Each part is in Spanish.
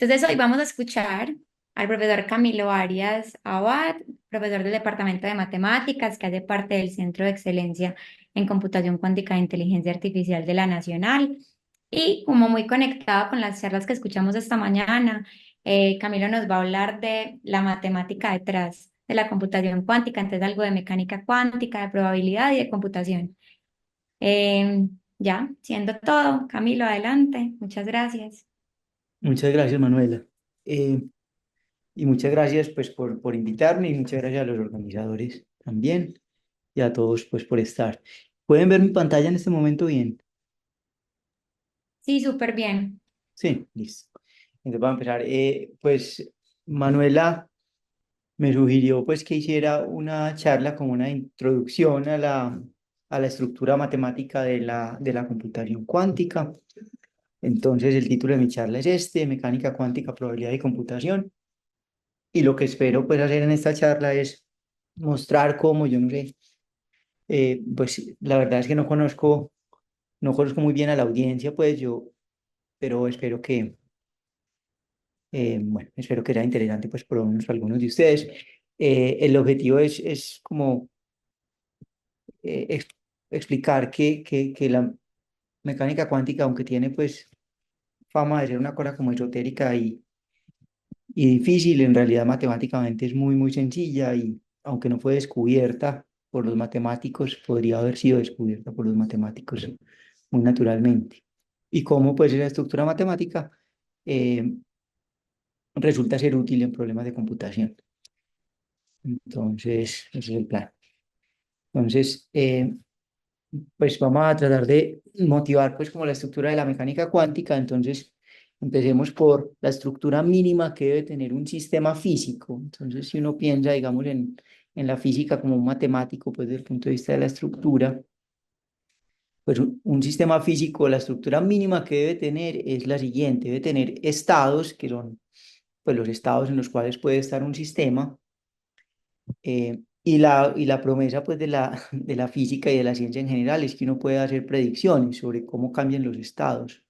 Entonces hoy vamos a escuchar al profesor Camilo Arias Abad, profesor del Departamento de Matemáticas, que hace parte del Centro de Excelencia en Computación Cuántica e Inteligencia Artificial de la Nacional. Y como muy conectado con las charlas que escuchamos esta mañana, Camilo nos va a hablar de la matemática detrás de la computación cuántica, entonces algo de mecánica cuántica, de probabilidad y de computación. Ya, siendo todo, Camilo, adelante. Muchas gracias. Muchas gracias, Manuela. Eh, y muchas gracias pues por invitarme y muchas gracias a los organizadores también y a todos pues por estar. ¿Pueden ver mi pantalla en este momento bien? Sí, súper bien. Sí, listo. Entonces vamos a empezar. Pues Manuela me sugirió pues que hiciera una charla como una introducción a la estructura matemática de la computación cuántica. Entonces el título de mi charla es este, Mecánica cuántica, probabilidad y computación. Y lo que espero pues hacer en esta charla es mostrar cómo, yo no sé, pues la verdad es que no conozco muy bien a la audiencia, pues yo, pero espero bueno, espero que sea interesante pues por lo menos para algunos de ustedes. El objetivo es como explicar que la mecánica cuántica, aunque tiene pues fama de ser una cosa como esotérica y difícil, en realidad matemáticamente es muy, muy sencilla y aunque no fue descubierta por los matemáticos, podría haber sido descubierta por los matemáticos muy naturalmente. Y cómo pues esa estructura matemática eh, resulta ser útil en problemas de computación. Entonces, ese es el plan. Entonces, pues vamos a tratar de motivar pues como la estructura de la mecánica cuántica. Entonces, empecemos por la estructura mínima que debe tener un sistema físico. Entonces, si uno piensa, digamos, en la física como un matemático, pues desde el punto de vista de la estructura, pues un sistema físico, la estructura mínima que debe tener es la siguiente: debe tener estados, que son pues los estados en los cuales puede estar un sistema, y la promesa pues de la física y de la ciencia en general es que uno puede hacer predicciones sobre cómo cambian los estados.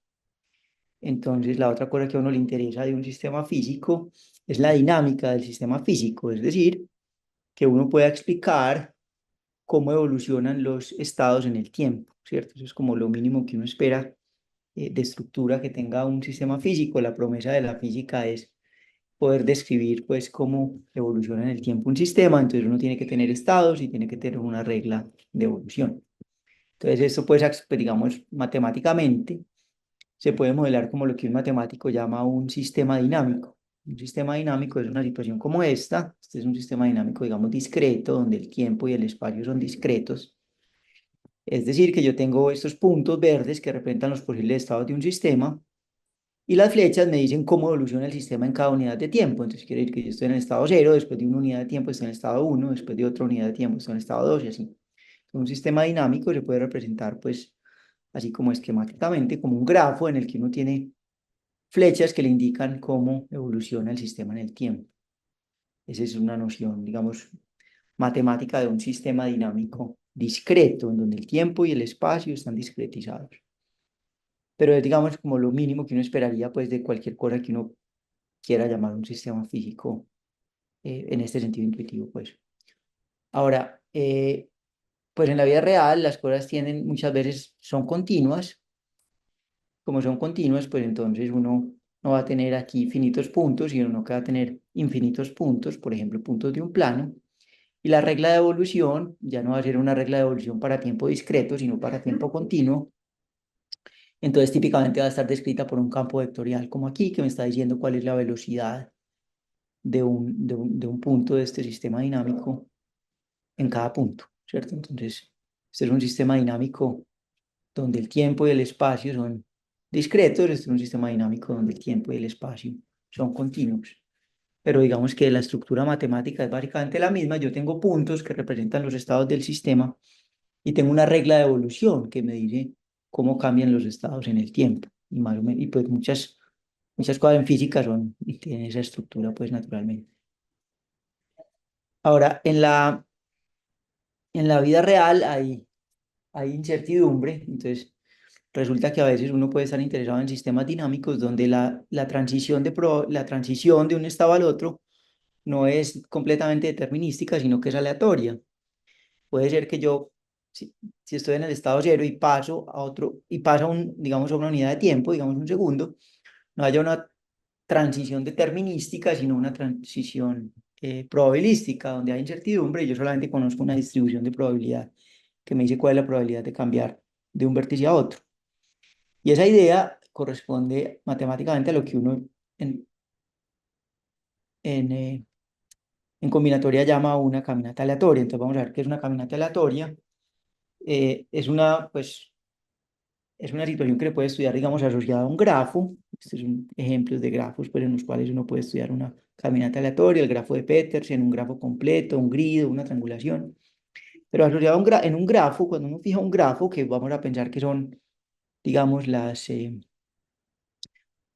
Entonces, la otra cosa que a uno le interesa de un sistema físico es la dinámica del sistema físico, es decir, que uno pueda explicar cómo evolucionan los estados en el tiempo, ¿cierto? Eso es como lo mínimo que uno espera de estructura que tenga un sistema físico. La promesa de la física es poder describir pues cómo evoluciona en el tiempo un sistema. Entonces uno tiene que tener estados y tiene que tener una regla de evolución. Entonces esto pues digamos matemáticamente se puede modelar como lo que un matemático llama un sistema dinámico. Un sistema dinámico es una situación como esta. Este es un sistema dinámico, digamos, discreto, donde el tiempo y el espacio son discretos. Es decir, que yo tengo estos puntos verdes que representan los posibles estados de un sistema y las flechas me dicen cómo evoluciona el sistema en cada unidad de tiempo. Entonces quiere decir que yo estoy en el estado cero, después de una unidad de tiempo estoy en el estado uno, después de otra unidad de tiempo estoy en el estado 2 y así. Un sistema dinámico se puede representar pues así como esquemáticamente, como un grafo en el que uno tiene flechas que le indican cómo evoluciona el sistema en el tiempo. Esa es una noción, digamos, matemática de un sistema dinámico discreto, en donde el tiempo y el espacio están discretizados. Pero es, digamos, como lo mínimo que uno esperaría, pues, de cualquier cosa que uno quiera llamar un sistema físico, en este sentido intuitivo, pues. Ahora, pues en la vida real las cosas tienden, muchas veces son continuas. Como son continuas, pues entonces uno no va a tener aquí infinitos puntos, sino uno que va a tener infinitos puntos, por ejemplo, puntos de un plano. Y la regla de evolución ya no va a ser una regla de evolución para tiempo discreto, sino para tiempo continuo. Entonces, típicamente va a estar descrita por un campo vectorial, como aquí, que me está diciendo cuál es la velocidad de un punto de este sistema dinámico en cada punto, ¿cierto? Entonces, este es un sistema dinámico donde el tiempo y el espacio son discretos. Este es un sistema dinámico donde el tiempo y el espacio son continuos. Pero digamos que la estructura matemática es básicamente la misma. Yo tengo puntos que representan los estados del sistema y tengo una regla de evolución que me dice cómo cambian los estados en el tiempo. Y, más o menos, y pues muchas cosas en física tienen esa estructura, pues naturalmente. Ahora, en la vida real hay incertidumbre. Entonces, resulta que a veces uno puede estar interesado en sistemas dinámicos donde la transición de un estado al otro no es completamente determinística, sino que es aleatoria. Puede ser que yo, si, si estoy en el estado cero y paso a otro, y paso a digamos, a una unidad de tiempo, digamos un segundo, no haya una transición determinística, sino una transición probabilística, donde hay incertidumbre y yo solamente conozco una distribución de probabilidad que me dice cuál es la probabilidad de cambiar de un vértice a otro. Y esa idea corresponde matemáticamente a lo que uno en, en, eh, en combinatoria llama una caminata aleatoria. Entonces vamos a ver qué es una caminata aleatoria. Pues, es una situación que le puede estudiar, digamos, asociada a un grafo. Estos son ejemplos de grafos pues, en los cuales uno puede estudiar una caminata aleatoria, el grafo de Petersen, un grafo completo, un grid, una triangulación. Pero asociado a en un grafo, cuando uno fija un grafo, que vamos a pensar que son, digamos,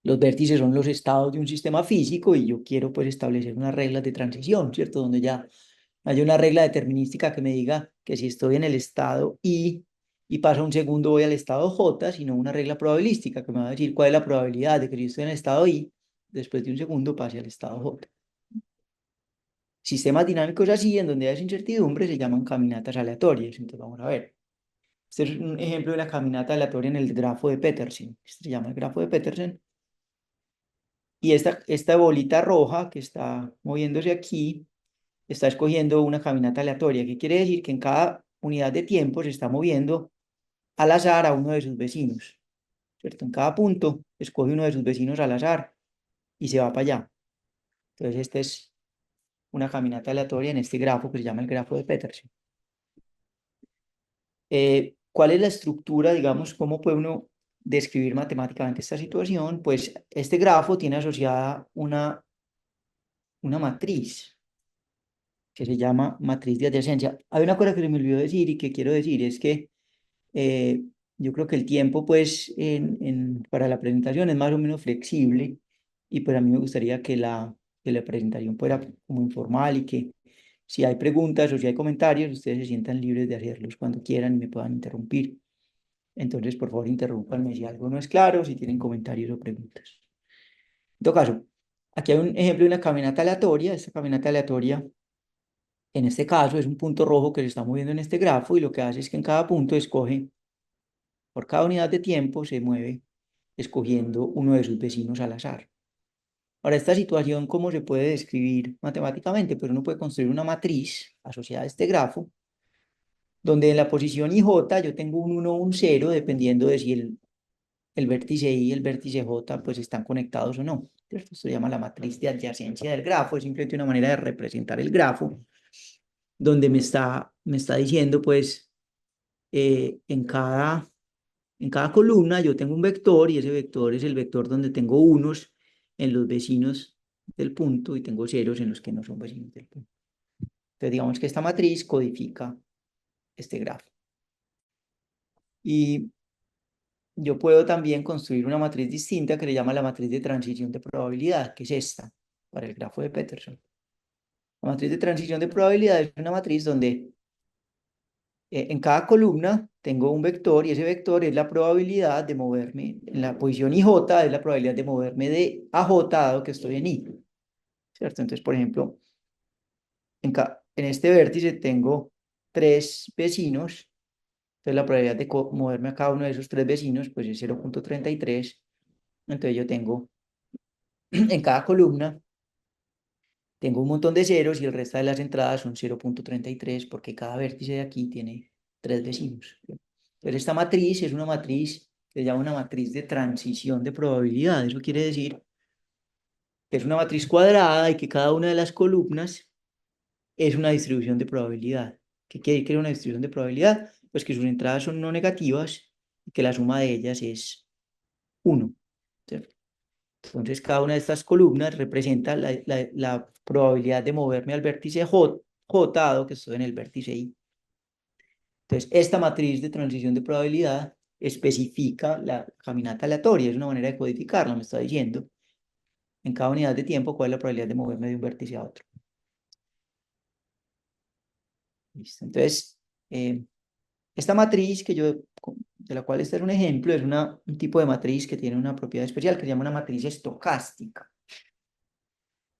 los vértices son los estados de un sistema físico y yo quiero pues establecer unas reglas de transición, ¿cierto? Donde ya haya una regla determinística que me diga que si estoy en el estado y paso a un segundo voy al estado J, sino una regla probabilística que me va a decir cuál es la probabilidad de que si estoy en el estado I, después de un segundo pase al estado J. Sistemas dinámicos así, en donde hay incertidumbre, se llaman caminatas aleatorias. Entonces vamos a ver. Este es un ejemplo de la caminata aleatoria en el grafo de Petersen. Este se llama el grafo de Petersen. Y esta bolita roja que está moviéndose aquí está escogiendo una caminata aleatoria, que quiere decir que en cada unidad de tiempo se está moviendo al azar a uno de sus vecinos, ¿cierto? En cada punto escoge uno de sus vecinos al azar y se va para allá. Entonces, esta es una caminata aleatoria en este grafo que se llama el grafo de Petersen. ¿Cuál es la estructura, digamos, cómo puede uno describir matemáticamente esta situación? Pues este grafo tiene asociada una matriz que se llama matriz de adyacencia. Hay una cosa que se me olvidó decir y que quiero decir, es que eh, yo creo que el tiempo, pues, para la presentación es más o menos flexible y pues a mí me gustaría que la presentación fuera como informal y que si hay preguntas o si hay comentarios, ustedes se sientan libres de hacerlos cuando quieran y me puedan interrumpir. Entonces, por favor, interrúmpanme si algo no es claro, si tienen comentarios o preguntas. En todo caso, aquí hay un ejemplo de una caminata aleatoria. Esta caminata aleatoria, en este caso, es un punto rojo que se está moviendo en este grafo y lo que hace es que en cada punto escoge, por cada unidad de tiempo, se mueve escogiendo uno de sus vecinos al azar. Ahora, esta situación, ¿cómo se puede describir matemáticamente? Pues uno puede construir una matriz asociada a este grafo, donde en la posición IJ yo tengo un 1 o un 0, dependiendo de si el vértice I y el vértice J pues están conectados o no. Esto se llama la matriz de adyacencia del grafo, es simplemente una manera de representar el grafo, donde me está diciendo pues en cada columna yo tengo un vector y ese vector es el vector donde tengo unos en los vecinos del punto y tengo ceros en los que no son vecinos del punto. Entonces digamos que esta matriz codifica este grafo. Y yo puedo también construir una matriz distinta que le llama la matriz de transición de probabilidad, que es esta, para el grafo de Peterson. La matriz de transición de probabilidad es una matriz donde en cada columna tengo un vector y ese vector es la probabilidad de moverme en la posición IJ, es la probabilidad de moverme de a J dado que estoy en I, ¿cierto? Entonces, por ejemplo, en este vértice tengo tres vecinos, entonces la probabilidad de moverme a cada uno de esos tres vecinos pues es 0,33. Entonces yo tengo en cada columna tengo un montón de ceros y el resto de las entradas son 0,33 porque cada vértice de aquí tiene tres vecinos. Pero esta matriz es una matriz que se llama una matriz de transición de probabilidad. Eso quiere decir que es una matriz cuadrada y que cada una de las columnas es una distribución de probabilidad. ¿Qué quiere decir que es una distribución de probabilidad? Pues que sus entradas son no negativas y que la suma de ellas es 1. Entonces, cada una de estas columnas representa la probabilidad de moverme al vértice J, dado que estoy en el vértice I. Entonces, esta matriz de transición de probabilidad especifica la caminata aleatoria, es una manera de codificarla, me está diciendo en cada unidad de tiempo cuál es la probabilidad de moverme de un vértice a otro. ¿Listo? Entonces, esta matriz que yo de la cual este es un ejemplo, es un tipo de matriz que tiene una propiedad especial que se llama una matriz estocástica.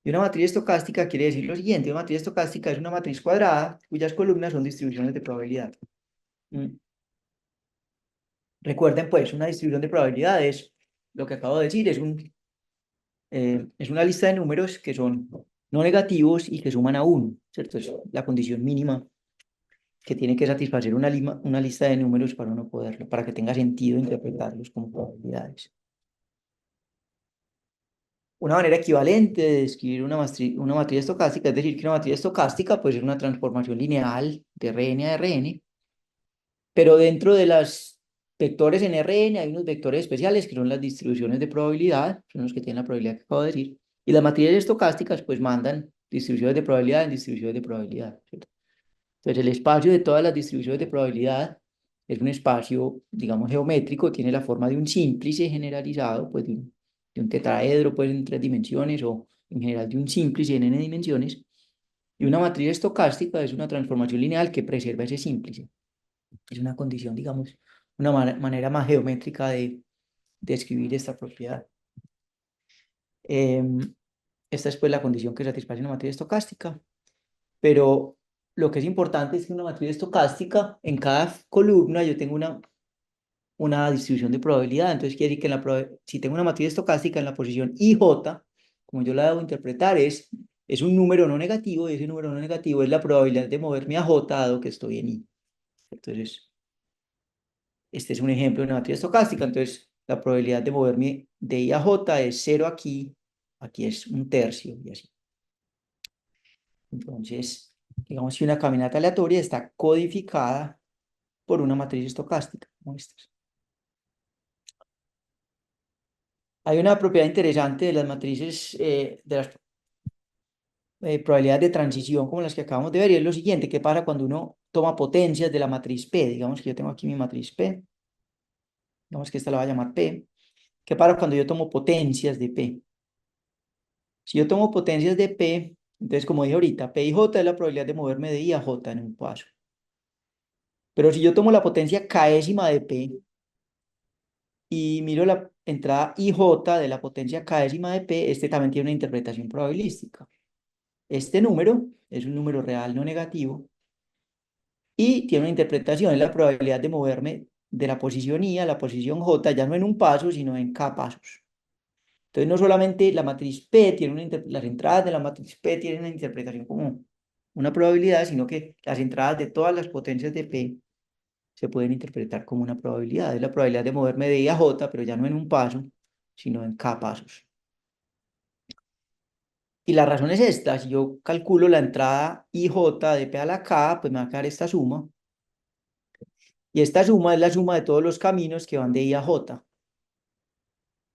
Y una matriz estocástica quiere decir lo siguiente: una matriz estocástica es una matriz cuadrada cuyas columnas son distribuciones de probabilidad. Mm. Recuerden, pues, una distribución de probabilidades, lo que acabo de decir, es una lista de números que son no negativos y que suman a 1, ¿cierto? Es la condición mínima que tiene que satisfacer una lista de números para uno poderlo, para que tenga sentido interpretarlos como probabilidades. Una manera equivalente de describir una matriz estocástica es decir que una matriz estocástica puede ser una transformación lineal de Rn a Rn, pero dentro de los vectores en Rn hay unos vectores especiales que son las distribuciones de probabilidad, son los que tienen la probabilidad que acabo de decir, y las matrices estocásticas pues mandan distribuciones de probabilidad en distribuciones de probabilidad, ¿cierto? Entonces el espacio de todas las distribuciones de probabilidad es un espacio, digamos, geométrico, tiene la forma de un símplice generalizado, pues de un tetraedro pues en 3 dimensiones, o en general de un símplice en n dimensiones, y una matriz estocástica es una transformación lineal que preserva ese símplice. Es una condición, digamos, una manera más geométrica de escribir esta propiedad. Em, Esta es pues la condición que satisface una matriz estocástica, pero lo que es importante es que una matriz estocástica, en cada columna yo tengo una distribución de probabilidad. Entonces quiere decir que si tengo una matriz estocástica en la posición IJ, como yo la debo interpretar, es un número no negativo, y ese número no negativo es la probabilidad de moverme a J dado que estoy en I. Entonces, este es un ejemplo de una matriz estocástica. Entonces, la probabilidad de moverme de I a J es 0 aquí, aquí es 1/3 y así. Entonces, digamos que una caminata aleatoria está codificada por una matriz estocástica, como estas. Hay una propiedad interesante de las matrices, de las probabilidades de transición como las que acabamos de ver, y es lo siguiente: ¿qué pasa cuando uno toma potencias de la matriz P? Digamos que yo tengo aquí mi matriz P, digamos que esta la voy a llamar P. ¿Qué pasa cuando yo tomo potencias de P? Si yo tomo potencias de P, entonces como dije ahorita, P y J es la probabilidad de moverme de I a J en un paso. Pero si yo tomo la potencia késima de P y miro la entrada IJ de la potencia késima de P, este también tiene una interpretación probabilística. Este número es un número real no negativo y tiene una interpretación, es la probabilidad de moverme de la posición I a la posición J, ya no en un paso, sino en K pasos. Entonces, no solamente la matriz P tiene las entradas de la matriz P tienen una interpretación como una probabilidad, sino que las entradas de todas las potencias de P se pueden interpretar como una probabilidad. Es la probabilidad de moverme de I a J, pero ya no en un paso, sino en K pasos. Y la razón es esta: si yo calculo la entrada IJ de P a la K, pues me va a quedar esta suma. Y esta suma es la suma de todos los caminos que van de I a J.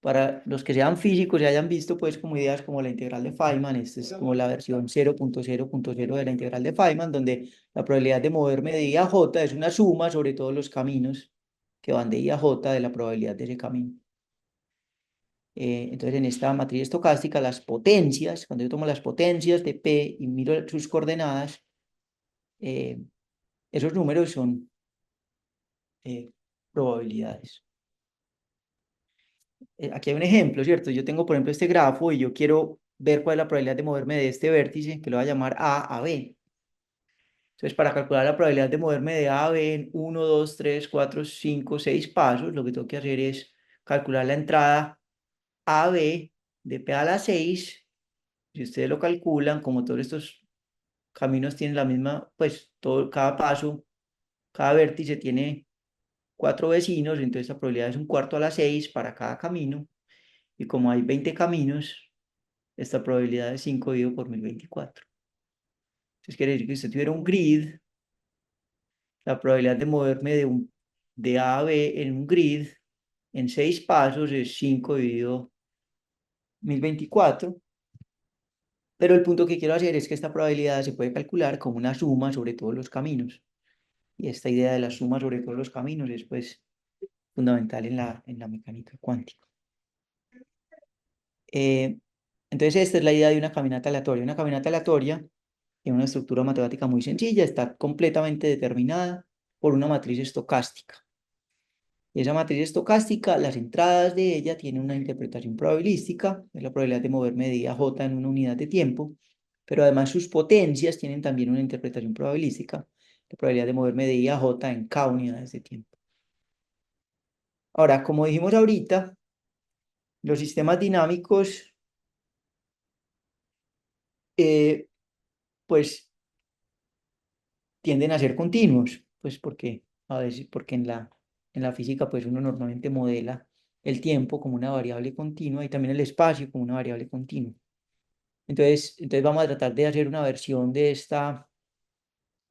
Para los que sean físicos y hayan visto pues como ideas como la integral de Feynman, esta es como la versión 0.0.0 de la integral de Feynman, donde la probabilidad de moverme de I a J es una suma sobre todos los caminos que van de I a J de la probabilidad de ese camino. Entonces, en esta matriz estocástica, las potencias, cuando yo tomo las potencias de P y miro sus coordenadas, eh, esos números son probabilidades. Aquí hay un ejemplo, ¿cierto? Yo tengo, por ejemplo, este grafo y yo quiero ver cuál es la probabilidad de moverme de este vértice, que lo voy a llamar A B. Entonces, para calcular la probabilidad de moverme de A a B en 1, 2, 3, 4, 5, 6 pasos, lo que tengo que hacer es calcular la entrada A B de P a la 6. Si ustedes lo calculan, como todos estos caminos tienen la misma, pues cada paso, cada vértice tiene 4 vecinos, entonces la probabilidad es 1/4 a la 6 para cada camino. Y como hay 20 caminos, esta probabilidad es 5 dividido por 1024. Entonces quiere decir que si usted tuviera un grid, la probabilidad de moverme de A a B en un grid en 6 pasos es 5 dividido 1024. Pero el punto que quiero hacer es que esta probabilidad se puede calcular como una suma sobre todos los caminos. Y esta idea de la suma sobre todos los caminos es pues fundamental en la mecánica cuántica. Eh, entonces esta es la idea de una caminata aleatoria. Una caminata aleatoria tiene una estructura matemática muy sencilla, está completamente determinada por una matriz estocástica. Esa matriz estocástica, las entradas de ella tienen una interpretación probabilística, es la probabilidad de mover medida J en una unidad de tiempo, pero además sus potencias tienen también una interpretación probabilística, la probabilidad de mover medida J en K unidades de tiempo. Ahora, como dijimos ahorita, los sistemas dinámicos, eh, pues, tienden a ser continuos, pues porque, a veces, porque en la física, pues uno normalmente modela el tiempo como una variable continua y también el espacio como una variable continua. Entonces vamos a tratar de hacer una versión de esta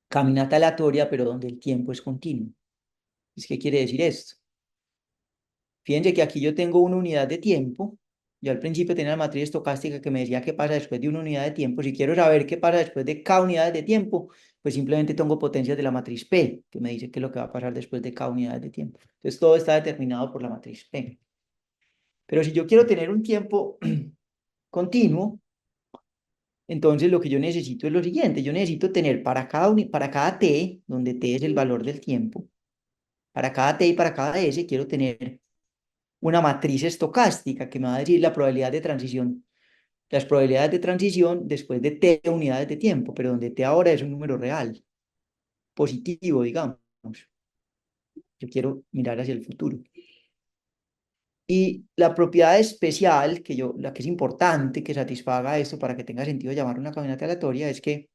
caminata aleatoria, pero donde el tiempo es continuo. ¿Qué quiere decir esto? Fíjense que aquí yo tengo una unidad de tiempo. Yo al principio tenía la matriz estocástica que me decía qué pasa después de una unidad de tiempo. Si quiero saber qué pasa después de K unidades de tiempo, pues simplemente tengo potencias de la matriz P, que me dice qué es lo que va a pasar después de K unidades de tiempo. Entonces todo está determinado por la matriz P. Pero si yo quiero tener un tiempo continuo, entonces lo que yo necesito es lo siguiente. Yo necesito tener para cada t, donde t es el valor del tiempo, para cada t y para cada s, quiero tener una matriz estocástica que me va a decir la probabilidad de transición, las probabilidades de transición después de t unidades de tiempo, pero donde t ahora es un número real, positivo, digamos. Yo quiero mirar hacia el futuro. Y la propiedad especial, la que es importante que satisfaga esto para que tenga sentido llamar una caminata aleatoria, es que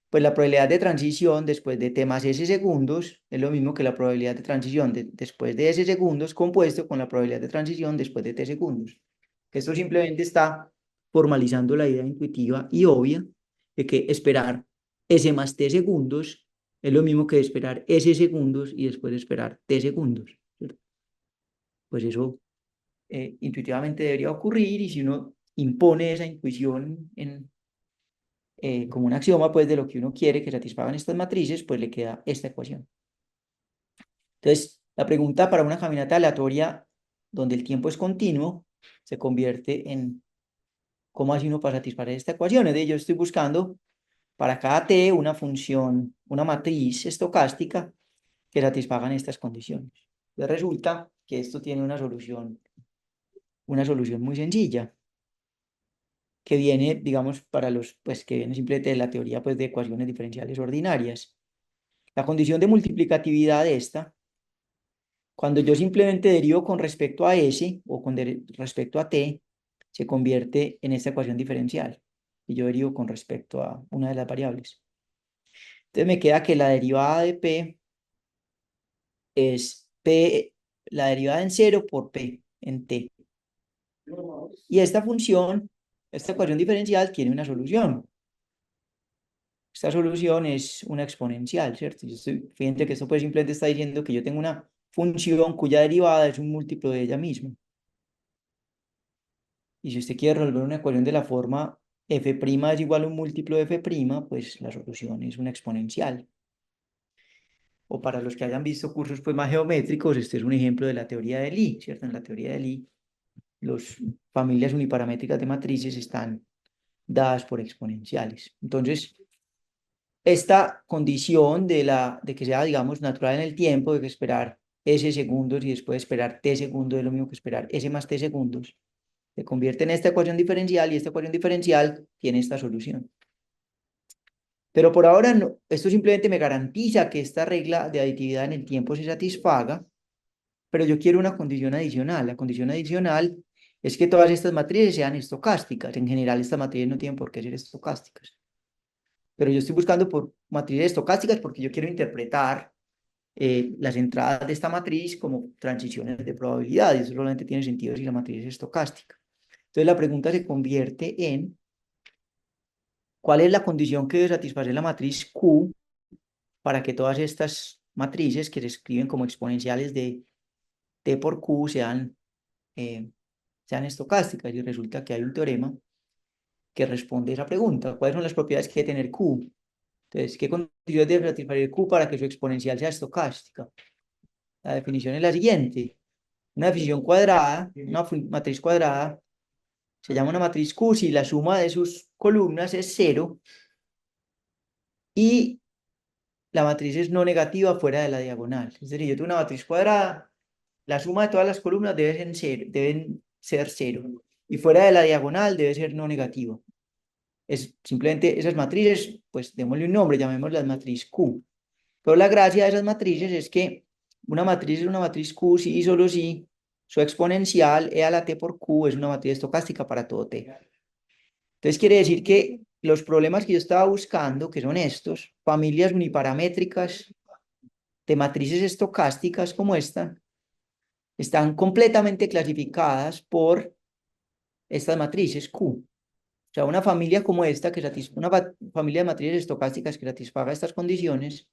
pues la probabilidad de transición después de t más s segundos es lo mismo que la probabilidad de transición después de s segundos compuesto con la probabilidad de transición después de t segundos. Esto simplemente está formalizando la idea intuitiva y obvia de que esperar s más t segundos es lo mismo que esperar s segundos y después esperar t segundos, ¿cierto? Pues eso intuitivamente debería ocurrir y si uno impone esa intuición como un axioma pues de lo que uno quiere que satisfagan estas matrices, pues le queda esta ecuación. Entonces, la pregunta para una caminata aleatoria donde el tiempo es continuo se convierte en ¿cómo hace uno para satisfacer esta ecuación? Es decir, yo estoy buscando para cada t una función, una matriz estocástica que satisfagan estas condiciones. Entonces resulta que esto tiene una solución muy sencilla que viene, digamos, pues que viene simplemente de la teoría pues de ecuaciones diferenciales ordinarias. La condición de multiplicatividad de esta, cuando yo simplemente derivo con respecto a s o respecto a t, se convierte en esta ecuación diferencial. Y yo derivo con respecto a una de las variables. Entonces me queda que la derivada de p es p, la derivada en 0 por p en t. Y esta función, esta ecuación diferencial tiene una solución. Esta solución es una exponencial, ¿cierto? Fíjense que esto pues simplemente está diciendo que yo tengo una función cuya derivada es un múltiplo de ella misma. Y si usted quiere resolver una ecuación de la forma f' es igual a un múltiplo de f', pues la solución es una exponencial. O para los que hayan visto cursos pues, más geométricos, este es un ejemplo de la teoría de Lie, ¿cierto? En la teoría de Lie, las familias uniparamétricas de matrices están dadas por exponenciales. Entonces, esta condición de que sea, digamos, natural en el tiempo, de que esperar s segundos y después esperar t segundos es lo mismo que esperar s más t segundos, se convierte en esta ecuación diferencial y esta ecuación diferencial tiene esta solución. Pero por ahora no, esto simplemente me garantiza que esta regla de aditividad en el tiempo se satisfaga, pero yo quiero una condición adicional. La condición adicional es que todas estas matrices sean estocásticas. En general, estas matrices no tienen por qué ser estocásticas. Pero yo estoy buscando por matrices estocásticas porque yo quiero interpretar las entradas de esta matriz como transiciones de probabilidad. Y eso solamente tiene sentido si la matriz es estocástica. Entonces la pregunta se convierte en ¿cuál es la condición que debe satisfacer la matriz Q para que todas estas matrices que se escriben como exponenciales de T por Q sean estocásticas? Y resulta que hay un teorema que responde a esa pregunta. ¿Cuáles son las propiedades que debe tener Q? Entonces, ¿qué condiciones debe satisfacer Q para que su exponencial sea estocástica? La definición es la siguiente. Una definición cuadrada, una matriz cuadrada, se llama una matriz Q si la suma de sus columnas es 0 y la matriz es no negativa fuera de la diagonal. Es decir, yo tengo una matriz cuadrada la suma de todas las columnas deben ser cero. Y fuera de la diagonal debe ser no negativo. Es simplemente esas matrices, pues démosle un nombre, llamémoslas matriz Q. Pero la gracia de esas matrices es que una matriz es una matriz Q si y solo si su exponencial e a la t por Q es una matriz estocástica para todo t. Entonces quiere decir que los problemas que yo estaba buscando, que son estos, familias uniparamétricas de matrices estocásticas como esta, están completamente clasificadas por estas matrices Q. O sea, una familia como esta, una familia de matrices estocásticas que satisfaga estas condiciones,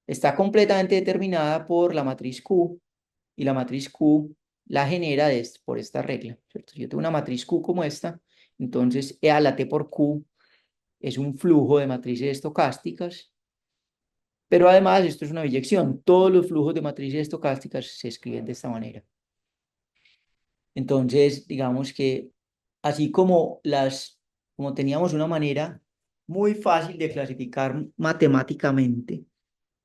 está completamente determinada por la matriz Q, y la matriz Q la genera por esta regla, ¿cierto? Si yo tengo una matriz Q como esta, entonces E a la T por Q es un flujo de matrices estocásticas, pero además esto es una biyección. Todos los flujos de matrices estocásticas se escriben de esta manera. Entonces, digamos que así como teníamos una manera muy fácil de clasificar matemáticamente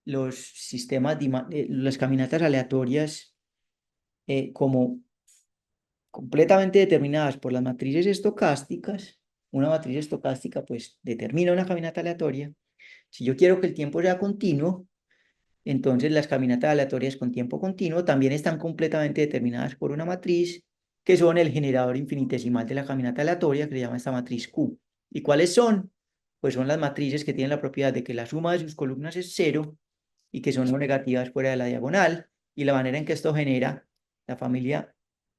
los sistemas, las caminatas aleatorias como completamente determinadas por las matrices estocásticas, una matriz estocástica pues determina una caminata aleatoria. Si yo quiero que el tiempo sea continuo, entonces las caminatas aleatorias con tiempo continuo también están completamente determinadas por una matriz que son el generador infinitesimal de la caminata aleatoria, que se llama esta matriz Q. ¿Y cuáles son? Pues son las matrices que tienen la propiedad de que la suma de sus columnas es cero y que son no negativas fuera de la diagonal. Y la manera en que esto genera la familia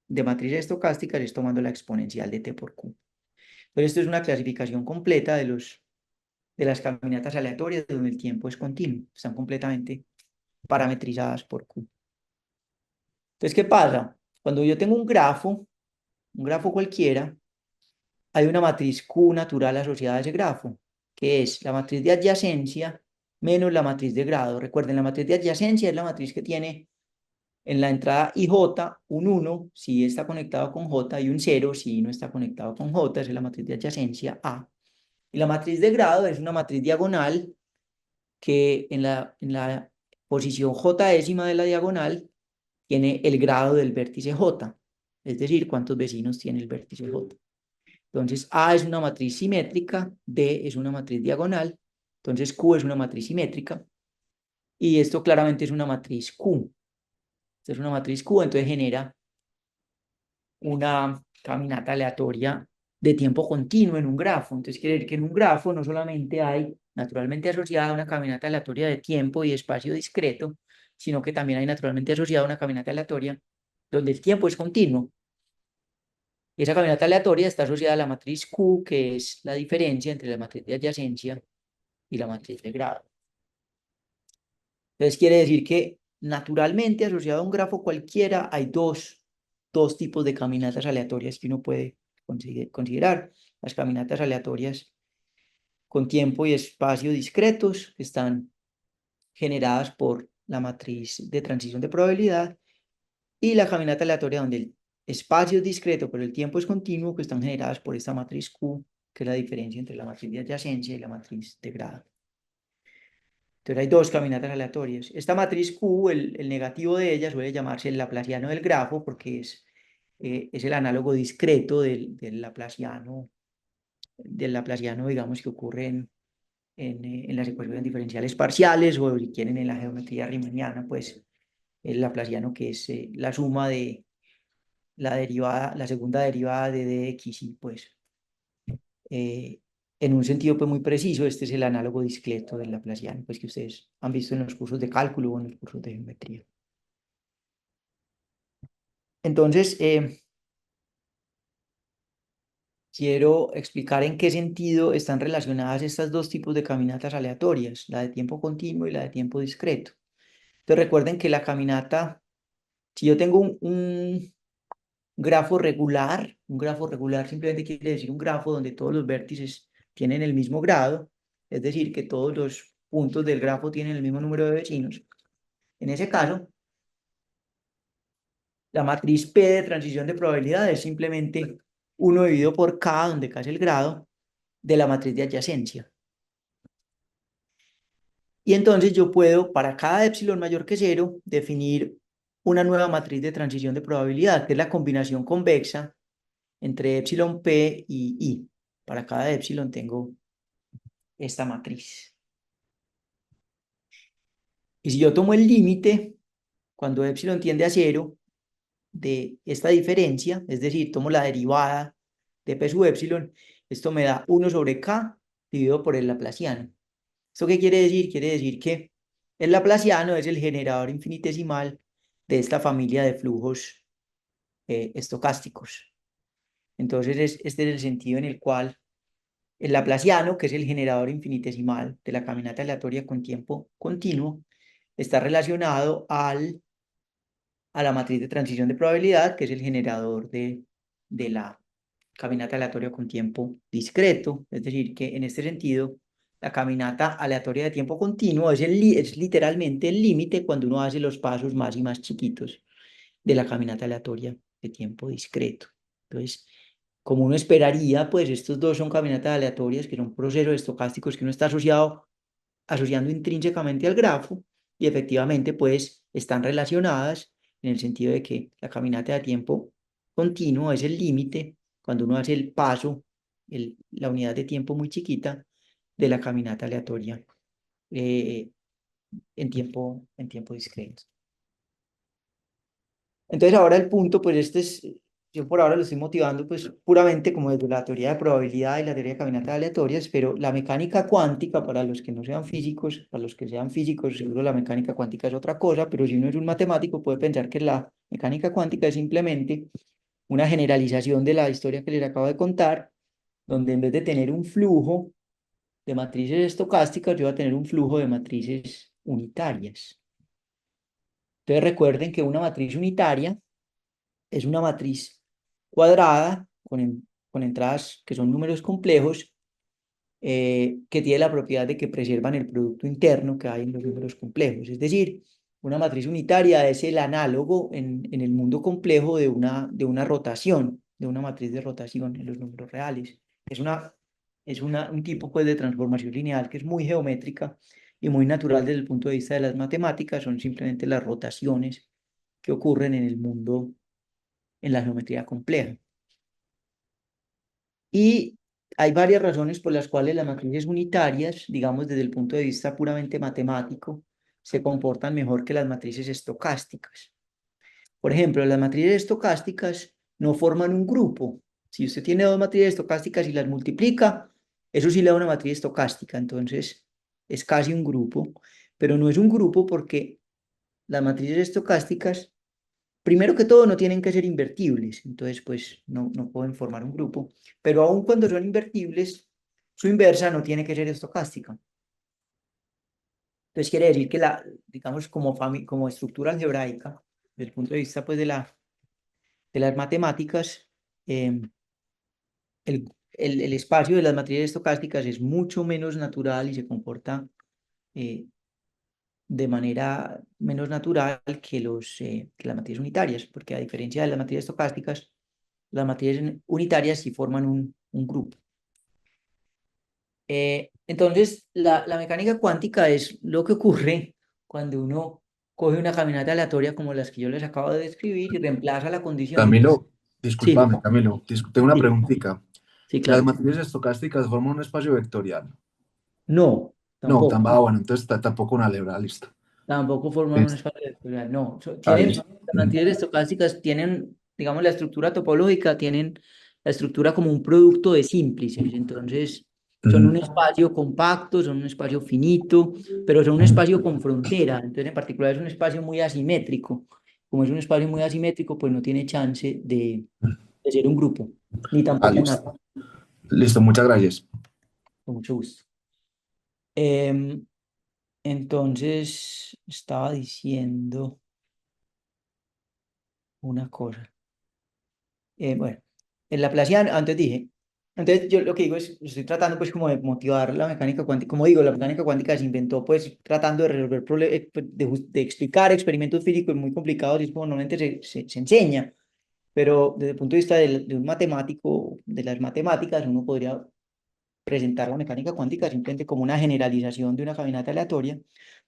de matrices estocásticas es tomando la exponencial de t por q. Entonces, esto es una clasificación completa de las caminatas aleatorias donde el tiempo es continuo. Están completamente parametrizadas por q. Entonces, ¿qué pasa? Cuando yo tengo un grafo cualquiera, hay una matriz Q natural asociada a ese grafo, que es la matriz de adyacencia menos la matriz de grado. Recuerden, la matriz de adyacencia es la matriz que tiene en la entrada IJ un 1 si está conectado con J y un 0 si no está conectado con J, esa es la matriz de adyacencia A. Y la matriz de grado es una matriz diagonal que en la posición J décima de la diagonal tiene el grado del vértice J, es decir, cuántos vecinos tiene el vértice J. Entonces, A es una matriz simétrica, D es una matriz diagonal, entonces Q es una matriz simétrica, y esto claramente es una matriz Q. Esta es una matriz Q, entonces genera una caminata aleatoria de tiempo continuo en un grafo. Entonces quiere decir que en un grafo no solamente hay naturalmente asociada una caminata aleatoria de tiempo y espacio discreto, sino que también hay naturalmente asociada una caminata aleatoria donde el tiempo es continuo. Y esa caminata aleatoria está asociada a la matriz Q, que es la diferencia entre la matriz de adyacencia y la matriz de grado. Entonces quiere decir que naturalmente asociado a un grafo cualquiera hay dos tipos de caminatas aleatorias que uno puede considerar. Las caminatas aleatorias con tiempo y espacio discretos que están generadas por la matriz de transición de probabilidad, y la caminata aleatoria donde el espacio es discreto pero el tiempo es continuo, que están generadas por esta matriz Q, que es la diferencia entre la matriz de adyacencia y la matriz de grado. Entonces hay dos caminatas aleatorias. Esta matriz Q, el negativo de ella suele llamarse el laplaciano del grafo porque es el análogo discreto del laplaciano, digamos, que ocurre en las ecuaciones diferenciales parciales, o si quieren en la geometría riemanniana, pues el laplaciano, que es la suma de la segunda derivada de dx, y pues eh, en un sentido pues muy preciso, este es el análogo discreto del laplaciano, pues que ustedes han visto en los cursos de cálculo o en los cursos de geometría. Entonces, quiero explicar en qué sentido están relacionadas estas dos tipos de caminatas aleatorias, la de tiempo continuo y la de tiempo discreto. Entonces recuerden que la caminata, si yo tengo un un grafo regular simplemente quiere decir un grafo donde todos los vértices tienen el mismo grado, es decir, que todos los puntos del grafo tienen el mismo número de vecinos. En ese caso, la matriz P de transición de probabilidad es simplemente 1 dividido por K, donde K es el grado, de la matriz de adyacencia. Y entonces yo puedo, para cada epsilon mayor que 0, definir una nueva matriz de transición de probabilidad, que es la combinación convexa entre epsilon p y i. Para cada epsilon tengo esta matriz. Y si yo tomo el límite, cuando epsilon tiende a cero, de esta diferencia, es decir, tomo la derivada de p sub epsilon, esto me da 1 sobre k dividido por el laplaciano. ¿Esto qué quiere decir? Quiere decir que el laplaciano es el generador infinitesimal de esta familia de flujos estocásticos. Entonces, este es el sentido en el cual el laplaciano, que es el generador infinitesimal de la caminata aleatoria con tiempo continuo, está relacionado a la matriz de transición de probabilidad, que es el generador de la caminata aleatoria con tiempo discreto. Es decir, que en este sentido, la caminata aleatoria de tiempo continuo es literalmente el límite cuando uno hace los pasos más y más chiquitos de la caminata aleatoria de tiempo discreto. Entonces, como uno esperaría, pues estos dos son caminatas aleatorias, que son procesos estocásticos que uno está asociando intrínsecamente al grafo, y efectivamente, pues están relacionadas en el sentido de que la caminata de tiempo continuo es el límite cuando uno hace el paso, la unidad de tiempo muy chiquita de la caminata aleatoria eh, en tiempo discreto. Entonces ahora el punto, pues yo por ahora lo estoy motivando pues puramente como desde la teoría de probabilidad y la teoría de caminatas aleatorias, pero la mecánica cuántica, para los que no sean físicos, para los que sean físicos, seguro la mecánica cuántica es otra cosa, pero si uno es un matemático puede pensar que la mecánica cuántica es simplemente una generalización de la historia que les acabo de contar, donde en vez de tener un flujo de matrices estocásticas, yo voy a tener un flujo de matrices unitarias. Entonces recuerden que una matriz unitaria es una matriz cuadrada con entradas que son números complejos, que tiene la propiedad de que preservan el producto interno que hay en los números complejos. Es decir, una matriz unitaria es el análogo en el mundo complejo de una rotación, de una matriz de rotación en los números reales. Un tipo pues, de transformación lineal que es muy geométrica y muy natural desde el punto de vista de las matemáticas. Son simplemente las rotaciones que ocurren en el mundo, en la geometría compleja. Y hay varias razones por las cuales las matrices unitarias, digamos desde el punto de vista puramente matemático, se comportan mejor que las matrices estocásticas. Por ejemplo, las matrices estocásticas no forman un grupo. Si usted tiene dos matrices estocásticas y las multiplica, eso sí le da una matriz estocástica, entonces es casi un grupo, pero no es un grupo porque las matrices estocásticas, primero que todo, no tienen que ser invertibles, entonces pues no pueden formar un grupo, pero aun cuando son invertibles, su inversa no tiene que ser estocástica. Entonces quiere decir que digamos, como estructura algebraica, desde el punto de vista pues de las matemáticas, el espacio de las matrices estocásticas es mucho menos natural y se comporta eh, de manera menos natural que las matrices unitarias, porque a diferencia de las matrices estocásticas, las matrices unitarias sí forman un grupo. Entonces, la mecánica cuántica es lo que ocurre cuando uno coge una caminata aleatoria como las que yo les acabo de describir y reemplaza la condición de que... Camilo, Sí, discúlpame, Camilo, tengo una sí, preguntita. sí, ¿Las claro. matrices estocásticas forman un espacio vectorial? No, No, tampoco. bueno, entonces tampoco una algebra, listo. Tampoco forman un Listo. espacio vectorial, no. Ah, Tienen, listo. las matrices estocásticas tienen, digamos, la estructura topológica, tienen la estructura como un producto de símplices. Entonces, son un Mm, espacio compacto, son un espacio finito, pero son un espacio con frontera. Entonces, en particular, es un espacio muy asimétrico. Como es un espacio muy asimétrico, pues no tiene chance de ser un grupo, ni tampoco una. listo. Listo, muchas gracias. Con mucho gusto. Em, entonces, estaba diciendo una cosa. Bueno, el Laplaciano, antes dije, entonces yo lo que digo es, estoy tratando pues como de motivar la mecánica cuántica, como digo, la mecánica cuántica se inventó pues tratando de resolver problemas, de explicar experimentos físicos muy complicados y es como normalmente se enseña, pero desde el punto de vista de un matemático, de las matemáticas, uno podría presentar la mecánica cuántica simplemente como una generalización de una caminata aleatoria,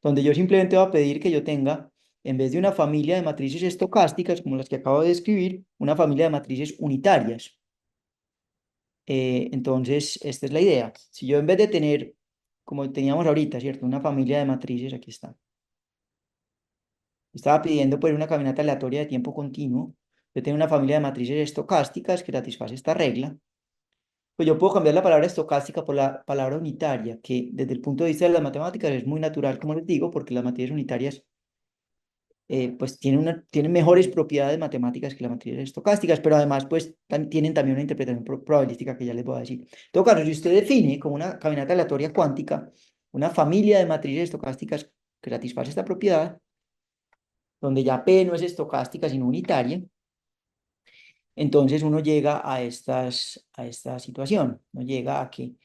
donde yo simplemente voy a pedir que yo tenga en vez de una familia de matrices estocásticas, como las que acabo de describir, una familia de matrices unitarias. Entonces, esta es la idea. Si yo en vez de tener, como teníamos ahorita, ¿cierto? Una familia de matrices, aquí está. Estaba pidiendo pues una caminata aleatoria de tiempo continuo. Yo tengo una familia de matrices estocásticas que satisface esta regla. Pues yo puedo cambiar la palabra estocástica por la palabra unitaria, que desde el punto de vista de las matemáticas es muy natural, como les digo, porque las matrices unitarias pues tienen mejores propiedades matemáticas que las matrices estocásticas, pero además pues tienen también una interpretación probabilística que ya les voy a decir. En todo caso, si usted define como una caminata aleatoria cuántica una familia de matrices estocásticas que satisface esta propiedad, donde ya P no es estocástica sino unitaria, entonces uno llega a esta situación, no llega a que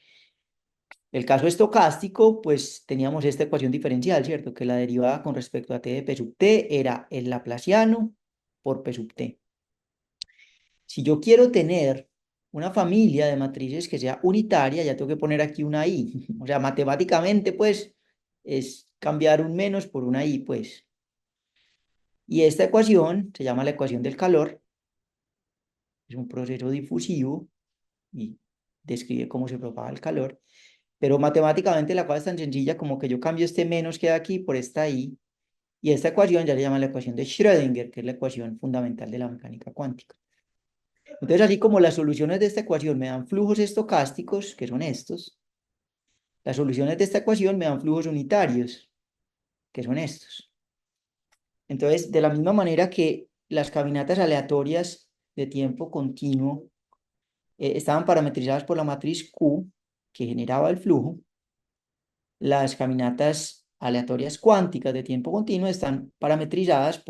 el caso estocástico, pues teníamos esta ecuación diferencial, ¿cierto? Que la derivada con respecto a t de p sub t era el laplaciano por p sub t. Si yo quiero tener una familia de matrices que sea unitaria, ya tengo que poner aquí una i. O sea, matemáticamente, pues, es cambiar un menos por una i, pues. Y esta ecuación se llama la ecuación del calor. Es un proceso difusivo y describe cómo se propaga el calor. Pero matemáticamente la cosa es tan sencilla como que yo cambio este menos que hay aquí por esta i, y esta ecuación ya le llaman la ecuación de Schrödinger, que es la ecuación fundamental de la mecánica cuántica. Entonces, así como las soluciones de esta ecuación me dan flujos estocásticos, que son estos, las soluciones de esta ecuación me dan flujos unitarios, que son estos. Entonces, de la misma manera que las caminatas aleatorias de tiempo continuo estaban parametrizadas por la matriz Q, que generaba el flujo, las caminatas aleatorias cuánticas de tiempo continuo están parametrizadas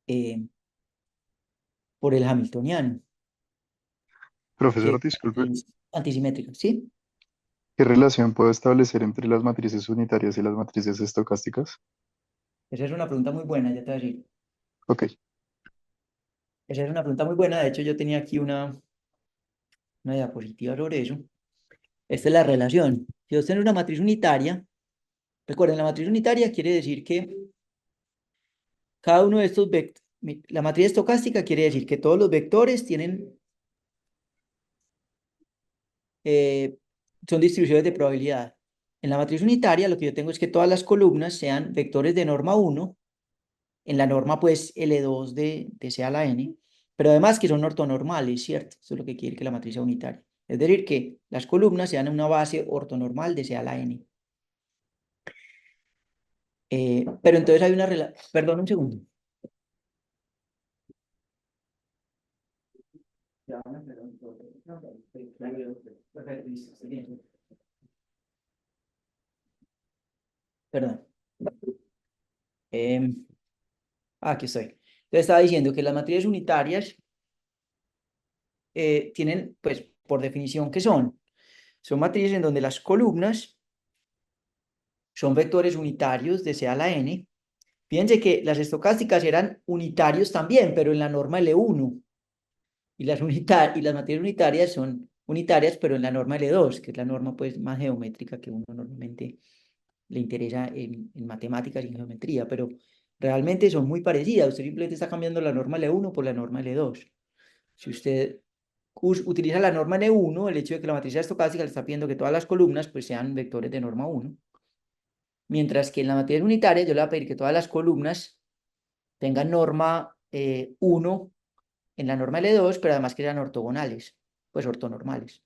eh, por el hamiltoniano, Profesor, que disculpe, es antisimétrico, ¿sí? ¿qué relación puedo establecer entre las matrices unitarias y las matrices estocásticas? Esa es una pregunta muy buena, ya te voy a decir. Ok, Esa es una pregunta muy buena, de hecho yo tenía aquí una diapositiva sobre eso. Esta es la relación. Si usted tiene una matriz unitaria, recuerden, la matriz unitaria quiere decir que cada uno de estos vectores, la matriz estocástica quiere decir que todos los vectores eh, son distribuciones de probabilidad. En la matriz unitaria lo que yo tengo es que todas las columnas sean vectores de norma 1, en la norma pues L2 de C a la N, pero además que son ortonormales, ¿cierto? Eso es lo que quiere que la matriz sea unitaria. Es decir, que las columnas sean una base ortonormal de C a la N. Pero entonces hay una relación, perdón un segundo. Perdón. Aquí estoy. Entonces estaba diciendo que las matrices unitarias tienen, pues, por definición, ¿qué son? Son matrices en donde las columnas son vectores unitarios de C a la N. Fíjense que las estocásticas eran unitarios también, pero en la norma L1. Y las matrices unitarias son unitarias, pero en la norma L2, que es la norma pues, más geométrica que uno normalmente le interesa en matemáticas y en geometría. Pero realmente son muy parecidas. Usted simplemente está cambiando la norma L1 por la norma L2. Si usted utiliza la norma N1, el hecho de que la matriz sea estocástica le está pidiendo que todas las columnas pues, sean vectores de norma 1. Mientras que en la matriz unitaria yo le voy a pedir que todas las columnas tengan norma 1 en la norma L2, pero además que sean ortogonales, pues ortonormales.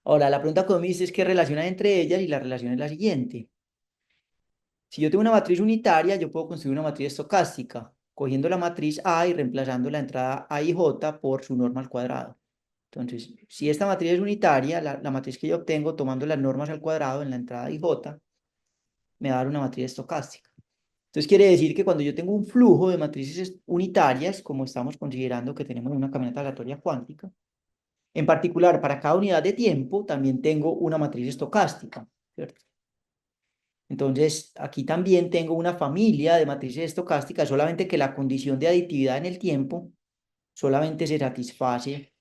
Ahora, la pregunta que me dice es qué relación hay entre ellas, y la relación es la siguiente. Si yo tengo una matriz unitaria, yo puedo construir una matriz estocástica, cogiendo la matriz A y reemplazando la entrada A y J por su norma al cuadrado. Entonces, si esta matriz es unitaria, la matriz que yo obtengo tomando las normas al cuadrado en la entrada I J, me va a dar una matriz estocástica. Entonces quiere decir que cuando yo tengo un flujo de matrices unitarias, como estamos considerando que tenemos una caminata aleatoria cuántica, en particular para cada unidad de tiempo también tengo una matriz estocástica, ¿cierto? Entonces aquí también tengo una familia de matrices estocásticas, solamente que la condición de aditividad en el tiempo solamente se satisface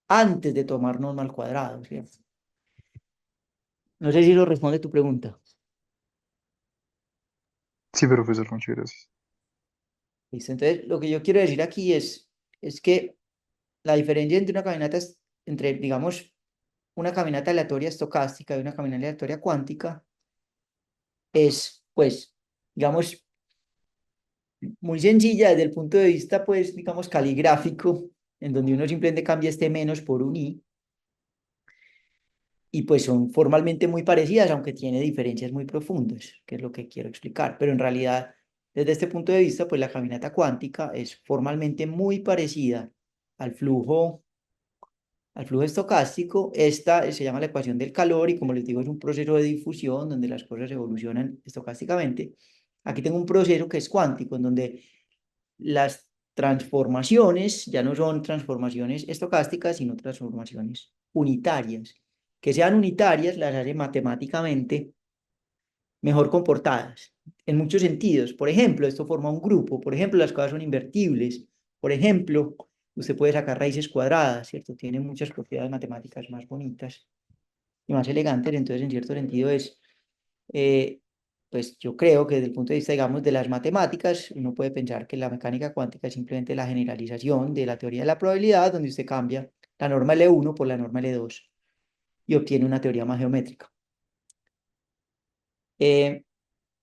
antes de tomar norma al cuadrado, ¿cierto? No sé si lo responde tu pregunta. Sí, profesor, muchas gracias. Listo. Entonces, lo que yo quiero decir aquí es que la diferencia entre una caminata, entre, digamos, una caminata aleatoria estocástica y una caminata aleatoria cuántica es, pues, digamos, muy sencilla desde el punto de vista, pues, digamos, caligráfico, en donde uno simplemente cambia este menos por un i, y pues son formalmente muy parecidas, aunque tiene diferencias muy profundas, que es lo que quiero explicar. Pero en realidad, desde este punto de vista, pues la caminata cuántica es formalmente muy parecida al flujo estocástico. Esta se llama la ecuación del calor y, como les digo, es un proceso de difusión donde las cosas evolucionan estocásticamente. Aquí tengo un proceso que es cuántico, en donde las transformaciones ya no son transformaciones estocásticas, sino transformaciones unitarias. Que sean unitarias las hace matemáticamente mejor comportadas, en muchos sentidos. Por ejemplo, esto forma un grupo. Por ejemplo, las cosas son invertibles. Por ejemplo, usted puede sacar raíces cuadradas, ¿cierto? Tiene muchas propiedades matemáticas más bonitas y más elegantes. Entonces, en cierto sentido, eh, pues yo creo que desde el punto de vista, digamos, de las matemáticas, uno puede pensar que la mecánica cuántica es simplemente la generalización de la teoría de la probabilidad, donde usted cambia la norma L1 por la norma L2 y obtiene una teoría más geométrica. Eh,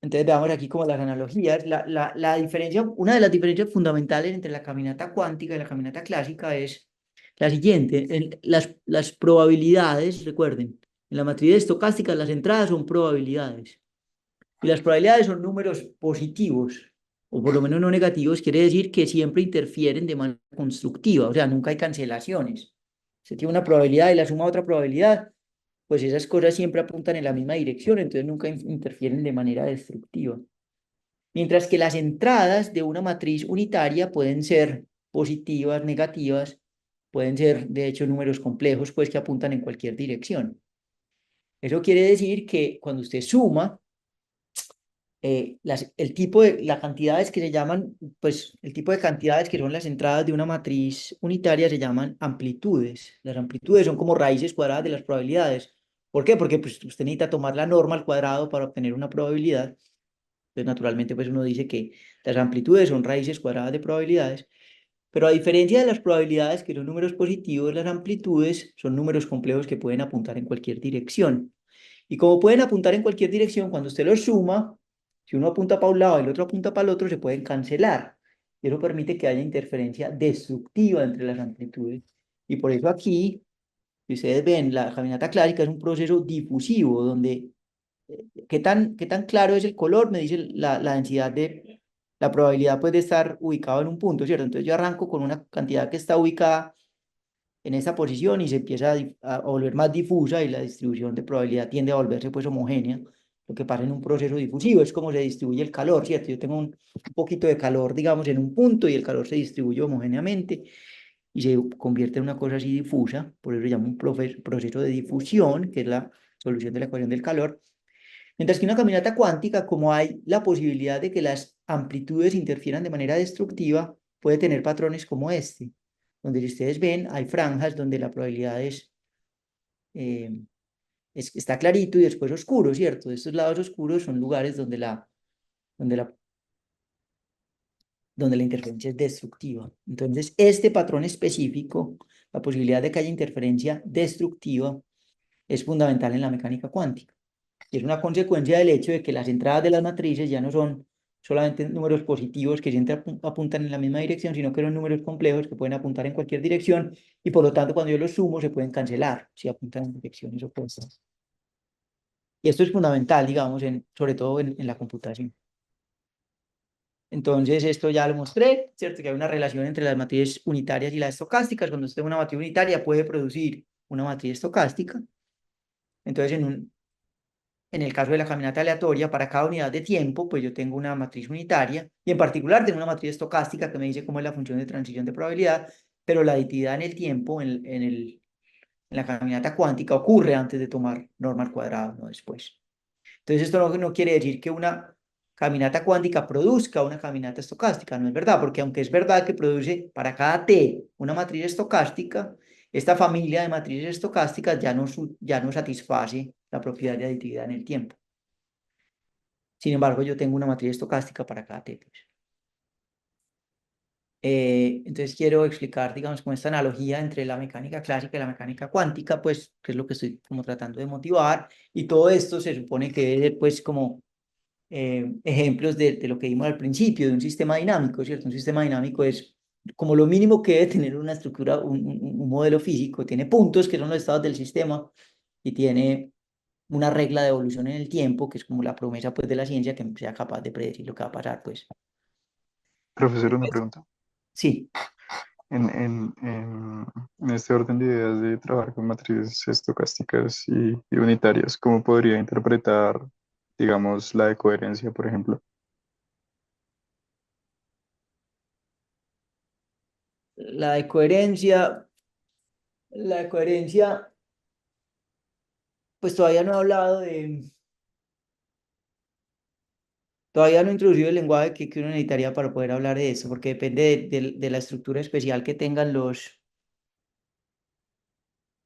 entonces veamos aquí como las analogías. La diferencia, una de las diferencias fundamentales entre la caminata cuántica y la caminata clásica es la siguiente. Las probabilidades, recuerden, en la matriz estocástica las entradas son probabilidades. Y las probabilidades son números positivos, o por lo menos no negativos, quiere decir que siempre interfieren de manera constructiva, o sea, nunca hay cancelaciones. Se tiene una probabilidad y la suma a otra probabilidad, pues esas cosas siempre apuntan en la misma dirección, entonces nunca interfieren de manera destructiva. Mientras que las entradas de una matriz unitaria pueden ser positivas, negativas, pueden ser de hecho números complejos, pues que apuntan en cualquier dirección. Eso quiere decir que cuando usted suma, el tipo de las cantidades que se llaman, pues el tipo de cantidades que son las entradas de una matriz unitaria se llaman amplitudes. Las amplitudes son como raíces cuadradas de las probabilidades. ¿Por qué? Porque pues, usted necesita tomar la norma al cuadrado para obtener una probabilidad. Entonces, naturalmente, pues uno dice que las amplitudes son raíces cuadradas de probabilidades. Pero a diferencia de las probabilidades, que son números positivos, las amplitudes son números complejos que pueden apuntar en cualquier dirección. Y como pueden apuntar en cualquier dirección, cuando usted los suma, si uno apunta para un lado y el otro apunta para el otro, se pueden cancelar. Y eso permite que haya interferencia destructiva entre las amplitudes. Y por eso aquí, si ustedes ven, la caminata clásica es un proceso difusivo, donde qué tan claro es el color, me dice la densidad de la probabilidad pues, de estar ubicado en un punto, ¿cierto? Entonces yo arranco con una cantidad que está ubicada en esta posición y se empieza a volver más difusa y la distribución de probabilidad tiende a volverse pues homogénea. Lo que pasa en un proceso difusivo es como se distribuye el calor, ¿cierto? Yo tengo un poquito de calor, digamos, en un punto y el calor se distribuye homogéneamente y se convierte en una cosa así difusa, por eso se llama un proceso de difusión, que es la solución de la ecuación del calor. Mientras que una caminata cuántica, como hay la posibilidad de que las amplitudes interfieran de manera destructiva, puede tener patrones como este, donde si ustedes ven, hay franjas donde la probabilidad eh, está clarito y después oscuro, ¿cierto? Estos lados oscuros son lugares donde la, donde la interferencia es destructiva. Entonces, este patrón específico, la posibilidad de que haya interferencia destructiva, es fundamental en la mecánica cuántica. Y es una consecuencia del hecho de que las entradas de las matrices ya no son solamente números positivos que siempre apuntan en la misma dirección, sino que son números complejos que pueden apuntar en cualquier dirección y por lo tanto cuando yo los sumo se pueden cancelar si apuntan en direcciones opuestas. Y esto es fundamental, digamos, sobre todo en la computación. Entonces, esto ya lo mostré, ¿cierto? Que hay una relación entre las matrices unitarias y las estocásticas. Cuando usted tiene una matriz unitaria puede producir una matriz estocástica. Entonces, en el caso de la caminata aleatoria, para cada unidad de tiempo, pues yo tengo una matriz unitaria y en particular tengo una matriz estocástica que me dice cómo es la función de transición de probabilidad, pero la aditividad en el tiempo, en la caminata cuántica, ocurre antes de tomar norma al cuadrado, no después. Entonces, esto no quiere decir que una caminata cuántica produzca una caminata estocástica, no es verdad, porque aunque es verdad que produce para cada t una matriz estocástica, esta familia de matrices estocásticas ya no satisface la propiedad de aditividad en el tiempo. Sin embargo, yo tengo una matriz estocástica para cada t, pues. Entonces quiero explicar, digamos, como esta analogía entre la mecánica clásica y la mecánica cuántica, pues, que es lo que estoy como tratando de motivar, y todo esto se supone que debe ser, pues, como ejemplos de lo que vimos al principio, de un sistema dinámico, ¿cierto? Un sistema dinámico es como lo mínimo que debe tener una estructura, un modelo físico, tiene puntos que son los estados del sistema, y tiene una regla de evolución en el tiempo, que es como la promesa, pues, de la ciencia, que sea capaz de predecir lo que va a pasar, pues. Profesor, una pregunta. Sí. En este orden de ideas de trabajar con matrices estocásticas y unitarias, ¿cómo podría interpretar, digamos, la de coherencia, por ejemplo? La de coherencia, pues todavía no he hablado todavía no he introducido el lenguaje que uno necesitaría para poder hablar de eso, porque depende de la estructura especial que tengan los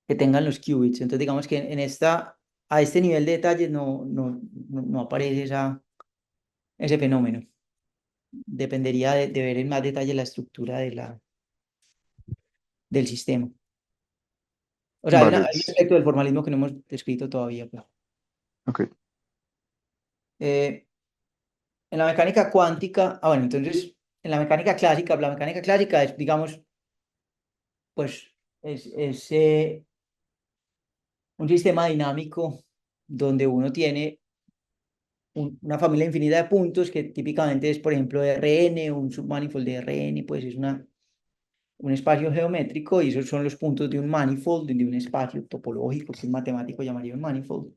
qubits. Entonces, digamos que a este nivel de detalle no aparece ese fenómeno. Dependería de ver en más detalle la estructura del sistema. O sea, Vale, hay un aspecto del formalismo que no hemos descrito todavía, pues. ok. Eh, en la mecánica cuántica, bueno, entonces, en la mecánica clásica es, digamos, pues, es un sistema dinámico donde uno tiene una familia infinita de puntos que típicamente es, por ejemplo, Rn, un submanifold de Rn, pues es un espacio geométrico, y esos son los puntos de un manifold, de un espacio topológico que un matemático llamaría un manifold.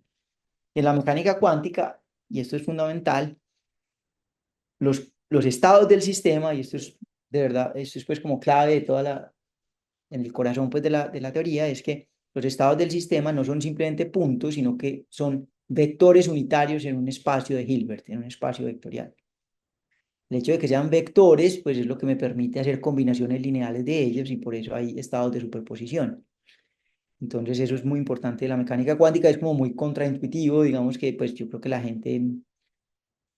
En la mecánica cuántica, y esto es fundamental, los estados del sistema, y esto es de verdad, esto es pues como clave de en el corazón pues de la teoría, es que los estados del sistema no son simplemente puntos, sino que son vectores unitarios en un espacio de Hilbert, en un espacio vectorial. El hecho de que sean vectores, pues es lo que me permite hacer combinaciones lineales de ellos, y por eso hay estados de superposición. Entonces eso es muy importante de la mecánica cuántica, es como muy contraintuitivo, digamos que pues yo creo que la gente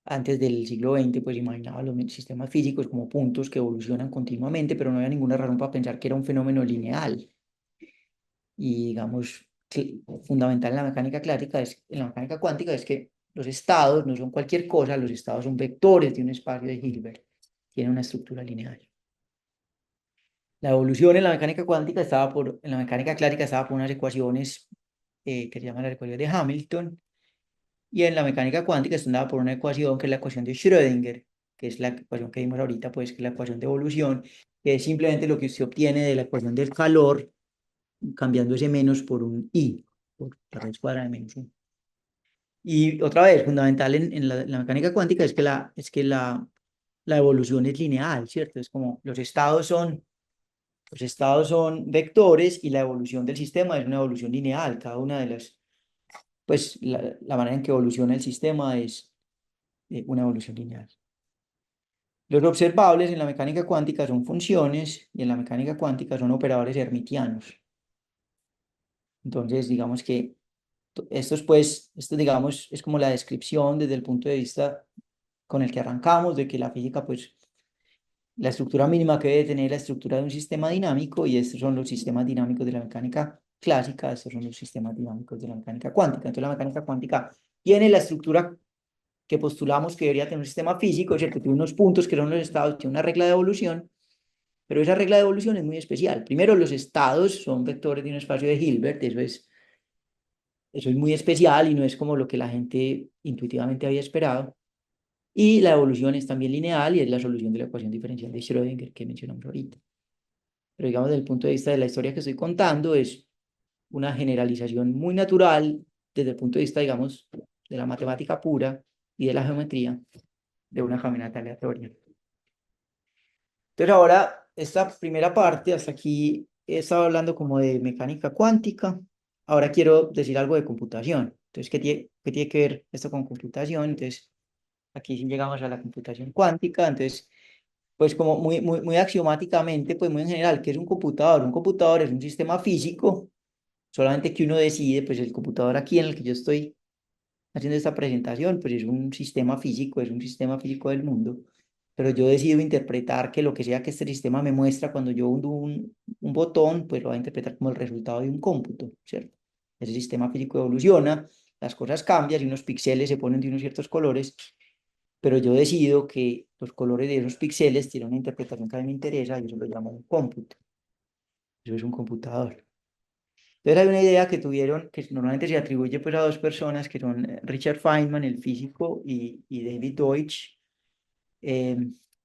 antes del siglo XX pues imaginaba los sistemas físicos como puntos que evolucionan continuamente, pero no había ninguna razón para pensar que era un fenómeno lineal. Y digamos, fundamental en la mecánica clásica en la mecánica cuántica es que los estados no son cualquier cosa, los estados son vectores de un espacio de Hilbert, tienen una estructura lineal. La evolución en la mecánica cuántica en la mecánica clásica estaba por unas ecuaciones que se llaman las ecuaciones de Hamilton, y en la mecánica cuántica está dada por una ecuación que es la ecuación de Schrödinger, que es la ecuación que vimos ahorita, pues que es la ecuación de evolución, que es simplemente lo que se obtiene de la ecuación del calor, cambiando ese menos por un i, por la raíz cuadrada de menos 1. Y otra vez, fundamental en la mecánica cuántica es que la evolución es lineal, ¿cierto? Es como los estados son vectores, y la evolución del sistema es una evolución lineal. Cada una de pues la manera en que evoluciona el sistema es una evolución lineal. Los observables en la mecánica cuántica son funciones, y en la mecánica cuántica son operadores hermitianos. Entonces, digamos que esto digamos, es como la descripción desde el punto de vista con el que arrancamos, de que la física, pues, la estructura mínima que debe tener la estructura de un sistema dinámico, y estos son los sistemas dinámicos de la mecánica clásica, estos son los sistemas dinámicos de la mecánica cuántica. Entonces, la mecánica cuántica tiene la estructura que postulamos que debería tener un sistema físico, ¿cierto? Tiene unos puntos que son los estados, tiene una regla de evolución, pero esa regla de evolución es muy especial. Primero, los estados son vectores de un espacio de Hilbert, eso es muy especial y no es como lo que la gente intuitivamente había esperado. Y la evolución es también lineal, y es la solución de la ecuación diferencial de Schrödinger que mencionamos ahorita. Pero digamos, desde el punto de vista de la historia que estoy contando, es una generalización muy natural desde el punto de vista, digamos, de la matemática pura y de la geometría de una caminata aleatoria. Entonces ahora, esta primera parte, hasta aquí he estado hablando como de mecánica cuántica. Ahora quiero decir algo de computación. Entonces, qué tiene que ver esto con computación? Entonces, aquí sí llegamos a la computación cuántica. Entonces, pues como muy axiomáticamente, pues muy en general, ¿qué es un computador? Un computador es un sistema físico, solamente que uno decide, pues el computador aquí en el que yo estoy haciendo esta presentación, pues es un sistema físico, es un sistema físico del mundo, pero yo decido interpretar que lo que sea que este sistema me muestra cuando yo hundo un botón, pues lo va a interpretar como el resultado de un cómputo, ¿cierto? Ese sistema físico evoluciona, las cosas cambian y unos píxeles se ponen de unos ciertos colores, pero yo decido que los colores de esos píxeles tienen una interpretación que a mí me interesa y eso lo llamo un cómputo. Eso es un computador. Entonces hay una idea que tuvieron, que normalmente se atribuye pues a dos personas, que son Richard Feynman, el físico, y David Deutsch. Eh,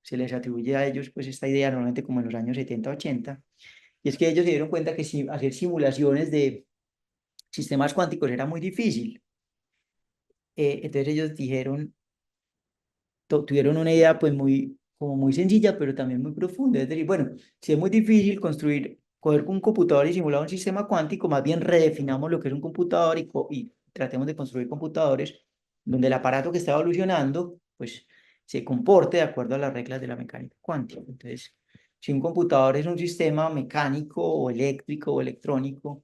Se les atribuye a ellos pues esta idea normalmente como en los años 70, 80. Y es que ellos se dieron cuenta que hacer simulaciones de sistemas cuánticos era muy difícil. Entonces ellos dijeron, tuvieron una idea pues muy, como muy sencilla, pero también muy profunda. Es decir, bueno, si es muy difícil coger un computador y simular un sistema cuántico, más bien redefinamos lo que es un computador y tratemos de construir computadores donde el aparato que está evolucionando, pues se comporte de acuerdo a las reglas de la mecánica cuántica. Entonces, si un computador es un sistema mecánico o eléctrico o electrónico,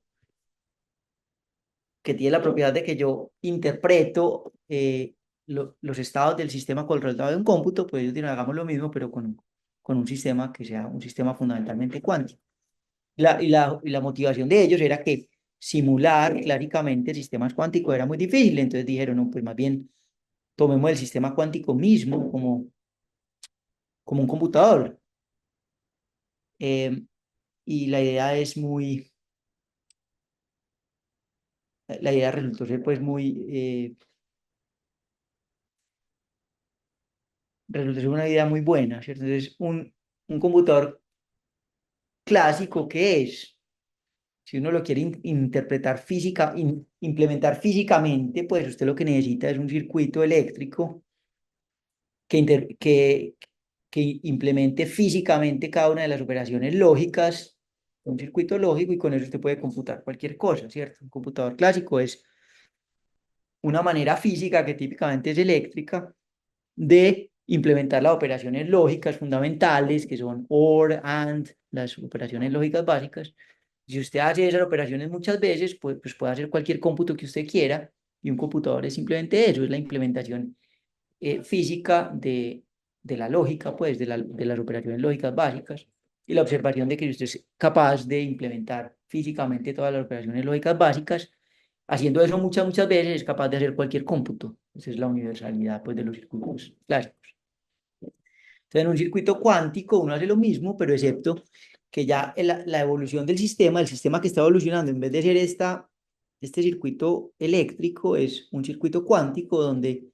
que tiene la propiedad de que yo interpreto los estados del sistema con el resultado de un cómputo, pues ellos dirán, hagamos lo mismo, pero con un sistema que sea un sistema fundamentalmente cuántico. Y la motivación de ellos era que simular clásicamente sistemas cuánticos era muy difícil, entonces dijeron, no, pues más bien tomemos el sistema cuántico mismo como un computador. Y la idea resultó ser pues resultó ser una idea muy buena, ¿cierto? Entonces, un computador clásico que es, si uno lo quiere interpretar implementar físicamente, pues usted lo que necesita es un circuito eléctrico que, que implemente físicamente cada una de las operaciones lógicas, un circuito lógico, y con eso usted puede computar cualquier cosa, ¿cierto? Un computador clásico es una manera física que típicamente es eléctrica de implementar las operaciones lógicas fundamentales, que son OR, AND, las operaciones lógicas básicas. Si usted hace esas operaciones muchas veces, pues puede hacer cualquier cómputo que usted quiera, y un computador es simplemente eso, es la implementación física de la lógica, pues, de las operaciones lógicas básicas, y la observación de que usted es capaz de implementar físicamente todas las operaciones lógicas básicas. Haciendo eso muchas veces es capaz de hacer cualquier cómputo. Esa es la universalidad, pues, de los circuitos clásicos. Entonces, en un circuito cuántico uno hace lo mismo, pero excepto que ya la evolución del sistema, el sistema que está evolucionando, en vez de ser este circuito eléctrico, es un circuito cuántico donde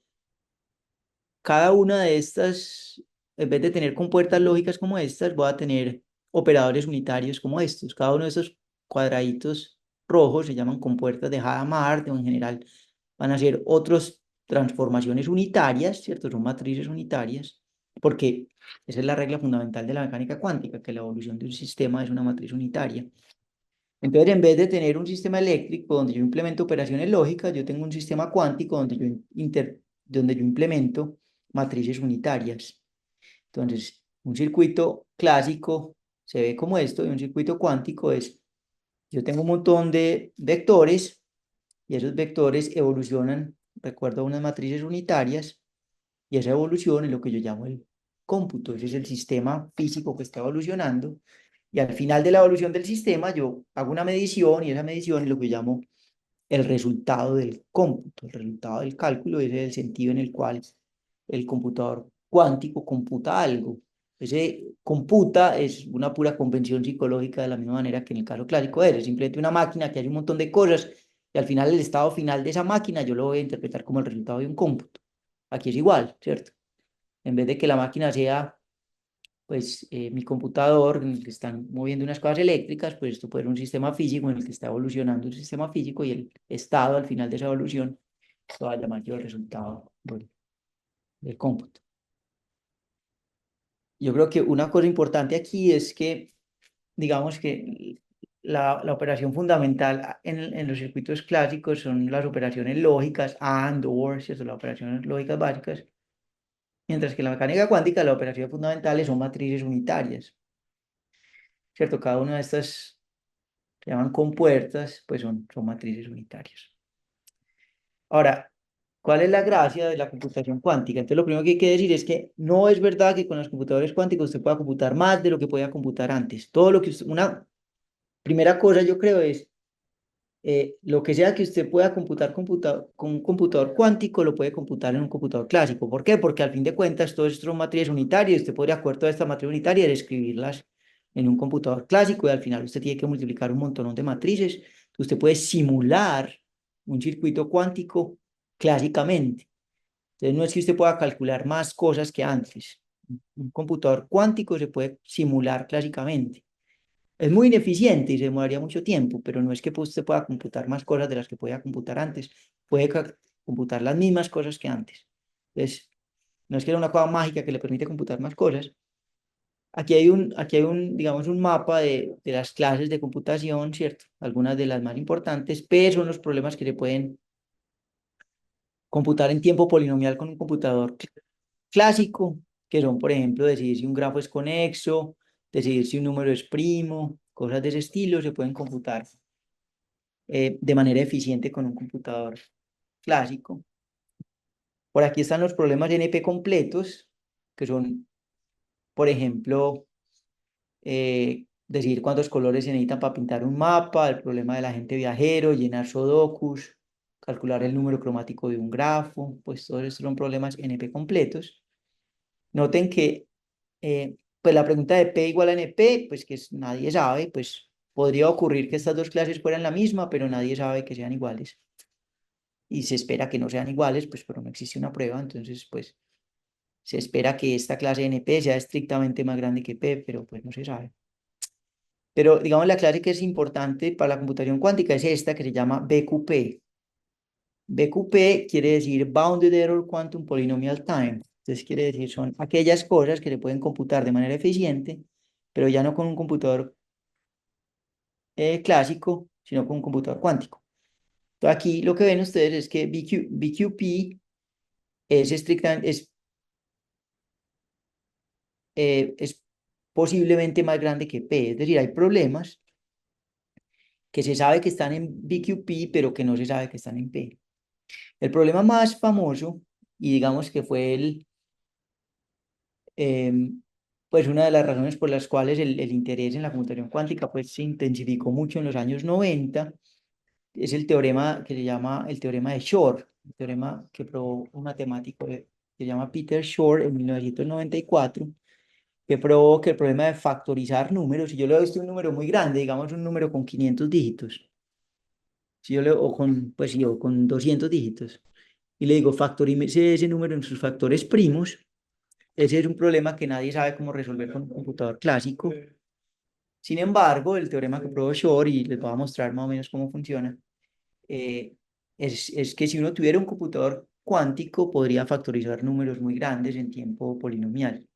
cada una de estas, en vez de tener compuertas lógicas como estas, voy a tener operadores unitarios como estos. Cada uno de estos cuadraditos rojos se llaman compuertas de Hadamard, o en general van a ser otras transformaciones unitarias, ¿cierto? Son matrices unitarias, porque esa es la regla fundamental de la mecánica cuántica, que la evolución de un sistema es una matriz unitaria. Entonces, en vez de tener un sistema eléctrico donde yo implemento operaciones lógicas, yo tengo un sistema cuántico donde yo implemento matrices unitarias. Entonces, un circuito clásico se ve como esto, y un circuito cuántico es, yo tengo un montón de vectores, y esos vectores evolucionan, recuerdo, a unas matrices unitarias, y esa evolución es lo que yo llamo el cómputo. Ese es el sistema físico que está evolucionando, y al final de la evolución del sistema yo hago una medición, y esa medición es lo que yo llamo el resultado del cómputo, el resultado del cálculo. Ese es el sentido en el cual el computador cuántico computa algo. Ese computa es una pura convención psicológica, de la misma manera que en el caso clásico es simplemente una máquina que hace un montón de cosas, y al final el estado final de esa máquina yo lo voy a interpretar como el resultado de un cómputo. Aquí es igual, ¿cierto? En vez de que la máquina sea pues mi computador en el que están moviendo unas cosas eléctricas, pues esto puede ser un sistema físico en el que está evolucionando un sistema físico, y el estado al final de esa evolución se va a llamar yo el resultado del cómputo. Yo creo que una cosa importante aquí es que, digamos que la operación fundamental en los circuitos clásicos son las operaciones lógicas, AND, OR, ¿cierto? Las operaciones lógicas básicas, mientras que en la mecánica cuántica las operaciones fundamentales son matrices unitarias, ¿cierto? Cada una de estas se llaman compuertas, pues son matrices unitarias. Ahora, ¿Cuál es la gracia de la computación cuántica? Entonces, lo primero que hay que decir es que no es verdad que con los computadores cuánticos usted pueda computar más de lo que podía computar antes. Todo lo que una primera cosa yo creo es lo que sea que usted pueda computar con un computador cuántico, lo puede computar en un computador clásico. ¿Por qué? Porque al fin de cuentas, todo esto son matrices unitarias. Usted podría coger toda esta matriz unitaria y escribirlas en un computador clásico y al final usted tiene que multiplicar un montón de matrices. Usted puede simular un circuito cuántico clásicamente. Entonces, no es que usted pueda calcular más cosas que antes. Un computador cuántico se puede simular clásicamente. Es muy ineficiente y se demoraría mucho tiempo, pero no es que usted pueda computar más cosas de las que podía computar antes. Puede computar las mismas cosas que antes. Entonces, no es que era una cosa mágica que le permite computar más cosas. Aquí hay un, digamos, un mapa de las clases de computación, ¿cierto? Algunas de las más importantes. P son los problemas que se pueden computar en tiempo polinomial con un computador clásico, que son, por ejemplo, decidir si un grafo es conexo, decidir si un número es primo, cosas de ese estilo se pueden computar de manera eficiente con un computador clásico. Por aquí están los problemas NP completos, que son, por ejemplo, decidir cuántos colores se necesitan para pintar un mapa, el problema del agente viajero, llenar sudokus, calcular el número cromático de un grafo, pues todos estos son problemas NP completos. Noten que pues la pregunta de P igual a NP, pues que nadie sabe, pues podría ocurrir que estas dos clases fueran la misma, pero nadie sabe que sean iguales. Y se espera que no sean iguales, pues pero no existe una prueba, entonces pues se espera que esta clase NP sea estrictamente más grande que P, pero pues no se sabe. Pero digamos la clase que es importante para la computación cuántica es esta que se llama BQP. BQP quiere decir Bounded Error Quantum Polynomial Time. Entonces quiere decir son aquellas cosas que se pueden computar de manera eficiente, pero ya no con un computador clásico, sino con un computador cuántico. Entonces aquí lo que ven ustedes es que BQP es estrictamente, es posiblemente más grande que P. Es decir, hay problemas que se sabe que están en BQP, pero que no se sabe que están en P. El problema más famoso, y digamos que fue pues una de las razones por las cuales el interés en la computación cuántica pues, se intensificó mucho en los años 90, es el teorema que se llama el teorema de Shor, el teorema que probó un matemático que se llama Peter Shor en 1994, que probó que el problema de factorizar números, si yo le doy un número muy grande, digamos un número con 500 dígitos, si yo le, o con, pues sí, o con 200 dígitos, y le digo factorice ese número en sus factores primos, ese es un problema que nadie sabe cómo resolver con un computador clásico. Sin embargo, el teorema que probó Shor, y les voy a mostrar más o menos cómo funciona, es que si uno tuviera un computador cuántico, podría factorizar números muy grandes en tiempo polinomial.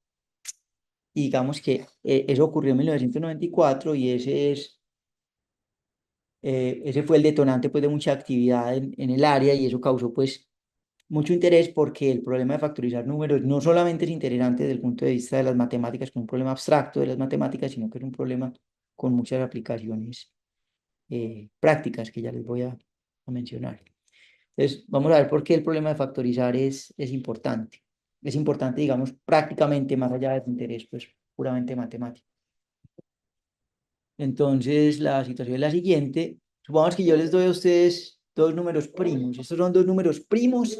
Y digamos que eso ocurrió en 1994 y ese fue el detonante pues, de mucha actividad en el área y eso causó pues mucho interés porque el problema de factorizar números no solamente es interesante desde el punto de vista de las matemáticas, como un problema abstracto de las matemáticas, sino que es un problema con muchas aplicaciones prácticas que ya les voy a mencionar. Entonces, vamos a ver por qué el problema de factorizar es importante. Es importante, digamos, prácticamente más allá de su interés, pues puramente matemático. Entonces, la situación es la siguiente. Supongamos que yo les doy a ustedes dos números primos. Estos son dos números primos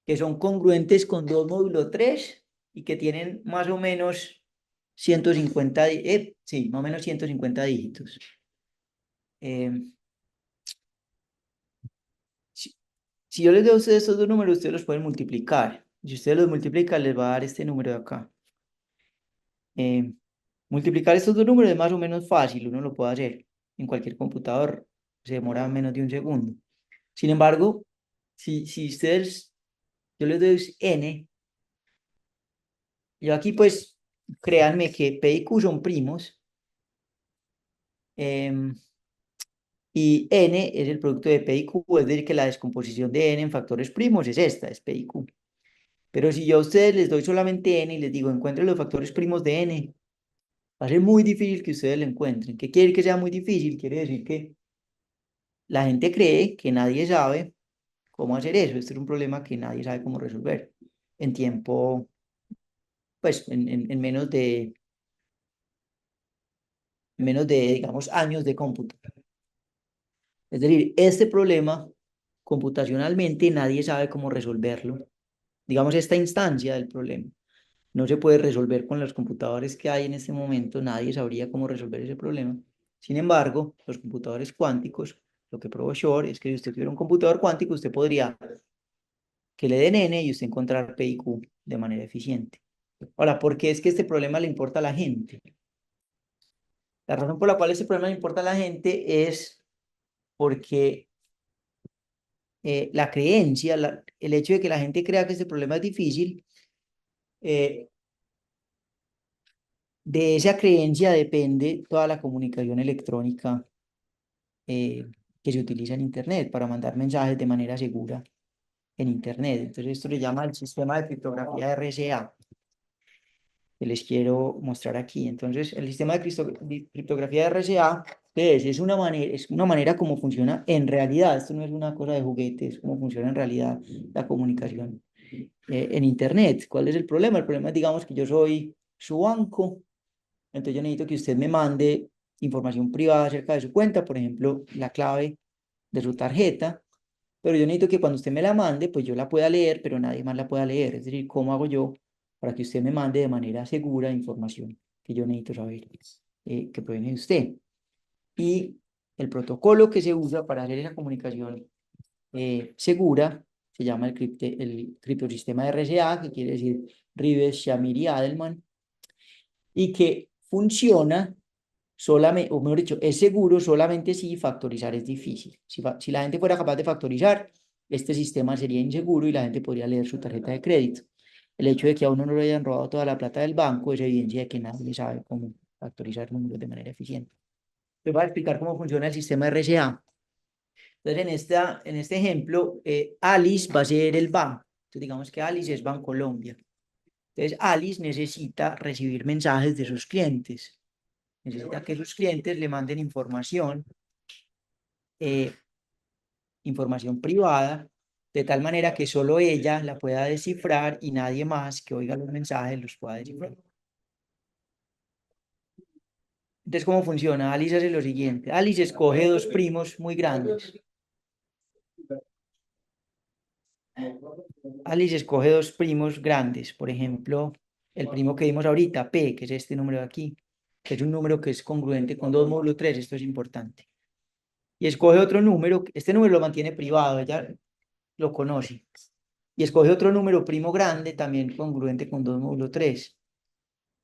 que son congruentes con 2 módulo 3 y que tienen más o menos 150, sí, más o menos 150 dígitos. Si, si yo les doy a ustedes estos dos números, ustedes los pueden multiplicar. Si ustedes los multiplican, les va a dar este número de acá. Multiplicar estos dos números es más o menos fácil, uno lo puede hacer en cualquier computador, se demora menos de un segundo. Sin embargo, si ustedes, yo les doy n, yo aquí pues, créanme que P y Q son primos, y n es el producto de P y Q, es decir, que la descomposición de n en factores primos es esta, es P y Q. Pero si yo a ustedes les doy solamente n y les digo, encuentren los factores primos de n, va a ser muy difícil que ustedes lo encuentren. ¿Qué quiere decir que sea muy difícil? Quiere decir que la gente cree que nadie sabe cómo hacer eso. Este es un problema que nadie sabe cómo resolver en tiempo, pues en menos de, digamos, años de cómputo. Es decir, este problema computacionalmente nadie sabe cómo resolverlo. Digamos, esta instancia del problema no se puede resolver con los computadores que hay en este momento, nadie sabría cómo resolver ese problema. Sin embargo, los computadores cuánticos, lo que probó Shor es que si usted tuviera un computador cuántico, usted podría que le den n y usted encontrar p y q de manera eficiente. Ahora, ¿por qué es que este problema le importa a la gente? La razón por la cual este problema le importa a la gente es porque la creencia, el hecho de que la gente crea que este problema es difícil, de esa creencia depende toda la comunicación electrónica que se utiliza en Internet para mandar mensajes de manera segura en Internet. Entonces esto le llama el sistema de criptografía RSA, que les quiero mostrar aquí. Entonces el sistema de criptografía RSA, ¿qué es? Es una manera como funciona en realidad. Esto no es una cosa de juguete, es como funciona en realidad la comunicación en Internet. ¿Cuál es el problema? El problema es, digamos, que yo soy su banco. Entonces yo necesito que usted me mande información privada acerca de su cuenta, por ejemplo, la clave de su tarjeta, pero yo necesito que cuando usted me la mande, pues yo la pueda leer, pero nadie más la pueda leer. Es decir, ¿cómo hago yo para que usted me mande de manera segura información que yo necesito saber que proviene de usted? Y el protocolo que se usa para hacer esa comunicación segura se llama el criptosistema RSA, que quiere decir Rives, Shamir y Adelman, y que funciona solamente, o mejor dicho, es seguro solamente si factorizar es difícil. Si la gente fuera capaz de factorizar, este sistema sería inseguro y la gente podría leer su tarjeta de crédito. El hecho de que a uno no le hayan robado toda la plata del banco es evidencia de que nadie sabe cómo factorizar números de manera eficiente. Les voy a explicar cómo funciona el sistema RSA. Entonces, en este ejemplo, Alice va a ser el banco. Entonces, digamos que Alice es Bancolombia. Entonces, Alice necesita recibir mensajes de sus clientes. Necesita que sus clientes le manden información privada, de tal manera que solo ella la pueda descifrar y nadie más que oiga los mensajes los pueda descifrar. Entonces, ¿cómo funciona? Alice hace lo siguiente. Alice escoge dos primos muy grandes. Alice escoge dos primos grandes. Por ejemplo, el primo que vimos ahorita, P, que es este número de aquí, que es un número que es congruente con 2 módulo 3. Esto es importante. Y escoge otro número. Este número lo mantiene privado. Ella lo conoce. Y escoge otro número primo grande, también congruente con 2 módulo 3.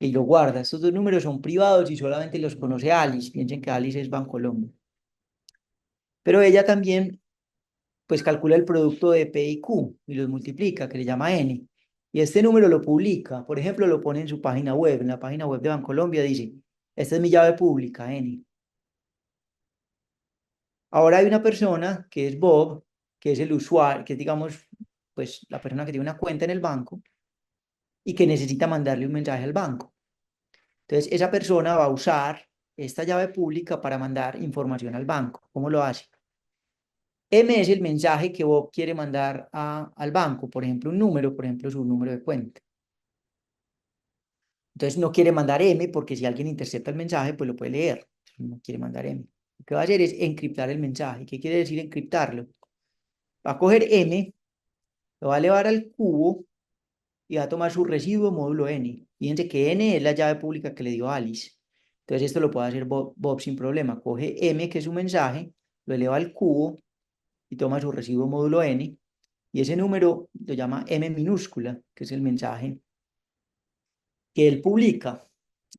Y lo guarda. Estos dos números son privados y solamente los conoce Alice. Piensen que Alice es Bancolombia. Pero ella también, pues, calcula el producto de P y Q y los multiplica, que le llama N. Y este número lo publica. Por ejemplo, lo pone en su página web. En la página web de Bancolombia dice, esta es mi llave pública, N. Ahora hay una persona que es Bob, que es el usuario, que es, digamos, pues, la persona que tiene una cuenta en el banco y que necesita mandarle un mensaje al banco. Entonces, esa persona va a usar esta llave pública para mandar información al banco. ¿Cómo lo hace? M es el mensaje que Bob quiere mandar al banco, por ejemplo, un número, por ejemplo, su número de cuenta. Entonces, no quiere mandar M porque si alguien intercepta el mensaje, pues lo puede leer. No quiere mandar M. Lo que va a hacer es encriptar el mensaje. ¿Qué quiere decir encriptarlo? Va a coger M, lo va a elevar al cubo y va a tomar su residuo módulo n. Fíjense que n es la llave pública que le dio Alice. Entonces esto lo puede hacer Bob sin problema. Coge m, que es su mensaje, lo eleva al cubo y toma su residuo módulo n. Y ese número lo llama m minúscula, que es el mensaje que él publica.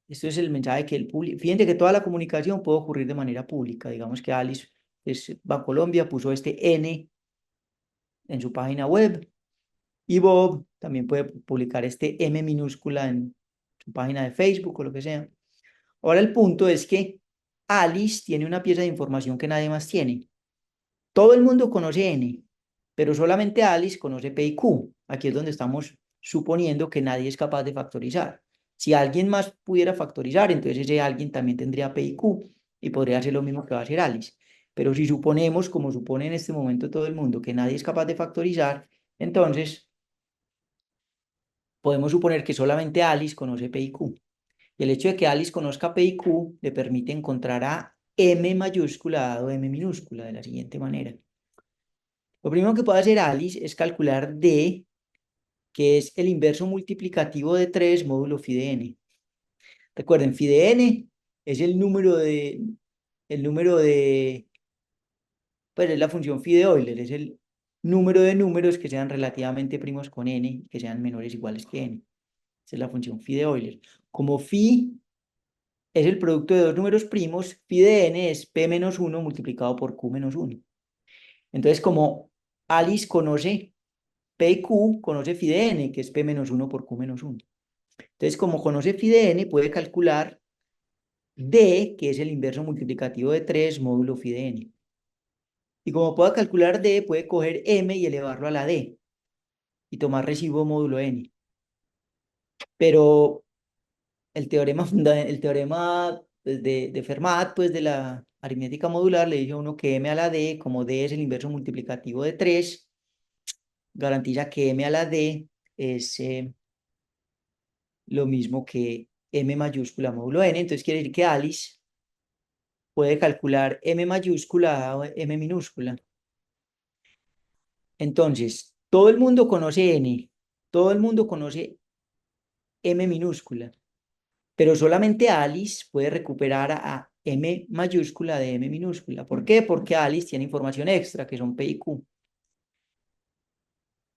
Esto es el mensaje que él publica. Fíjense que toda la comunicación puede ocurrir de manera pública. Digamos que Alice es Bancolombia, puso este n en su página web. Y Bob también puede publicar este M minúscula en su página de Facebook o lo que sea. Ahora el punto es que Alice tiene una pieza de información que nadie más tiene. Todo el mundo conoce N, pero solamente Alice conoce P y Q. Aquí es donde estamos suponiendo que nadie es capaz de factorizar. Si alguien más pudiera factorizar, entonces ese alguien también tendría P y Q y podría hacer lo mismo que va a hacer Alice. Pero si suponemos, como supone en este momento todo el mundo, que nadie es capaz de factorizar, entonces podemos suponer que solamente Alice conoce P y Q. Y el hecho de que Alice conozca P y Q le permite encontrar a M mayúscula dado M minúscula de la siguiente manera. Lo primero que puede hacer Alice es calcular D, que es el inverso multiplicativo de 3 módulo phi de n. Recuerden, phi de n es pues es la función phi de Euler, es el número de números que sean relativamente primos con n, que sean menores o iguales que n. Esa es la función phi de Euler. Como phi es el producto de dos números primos, phi de n es p menos 1 multiplicado por q menos 1. Entonces, como Alice conoce P y Q, conoce phi de n, que es p menos 1 por q menos 1. Entonces, como conoce phi de n, puede calcular D, que es el inverso multiplicativo de 3 módulo phi de n. Y como pueda calcular D, puede coger m y elevarlo a la D y tomar residuo módulo n. Pero el teorema pues, de Fermat, pues de la aritmética modular, le dice a uno que m a la d, como d es el inverso multiplicativo de 3, garantiza que m a la d es lo mismo que m mayúscula módulo n. Entonces quiere decir que Alice puede calcular m mayúscula dado m minúscula. Entonces, todo el mundo conoce n, todo el mundo conoce m minúscula, pero solamente Alice puede recuperar a m mayúscula de m minúscula. ¿Por qué? Porque Alice tiene información extra, que son p y q.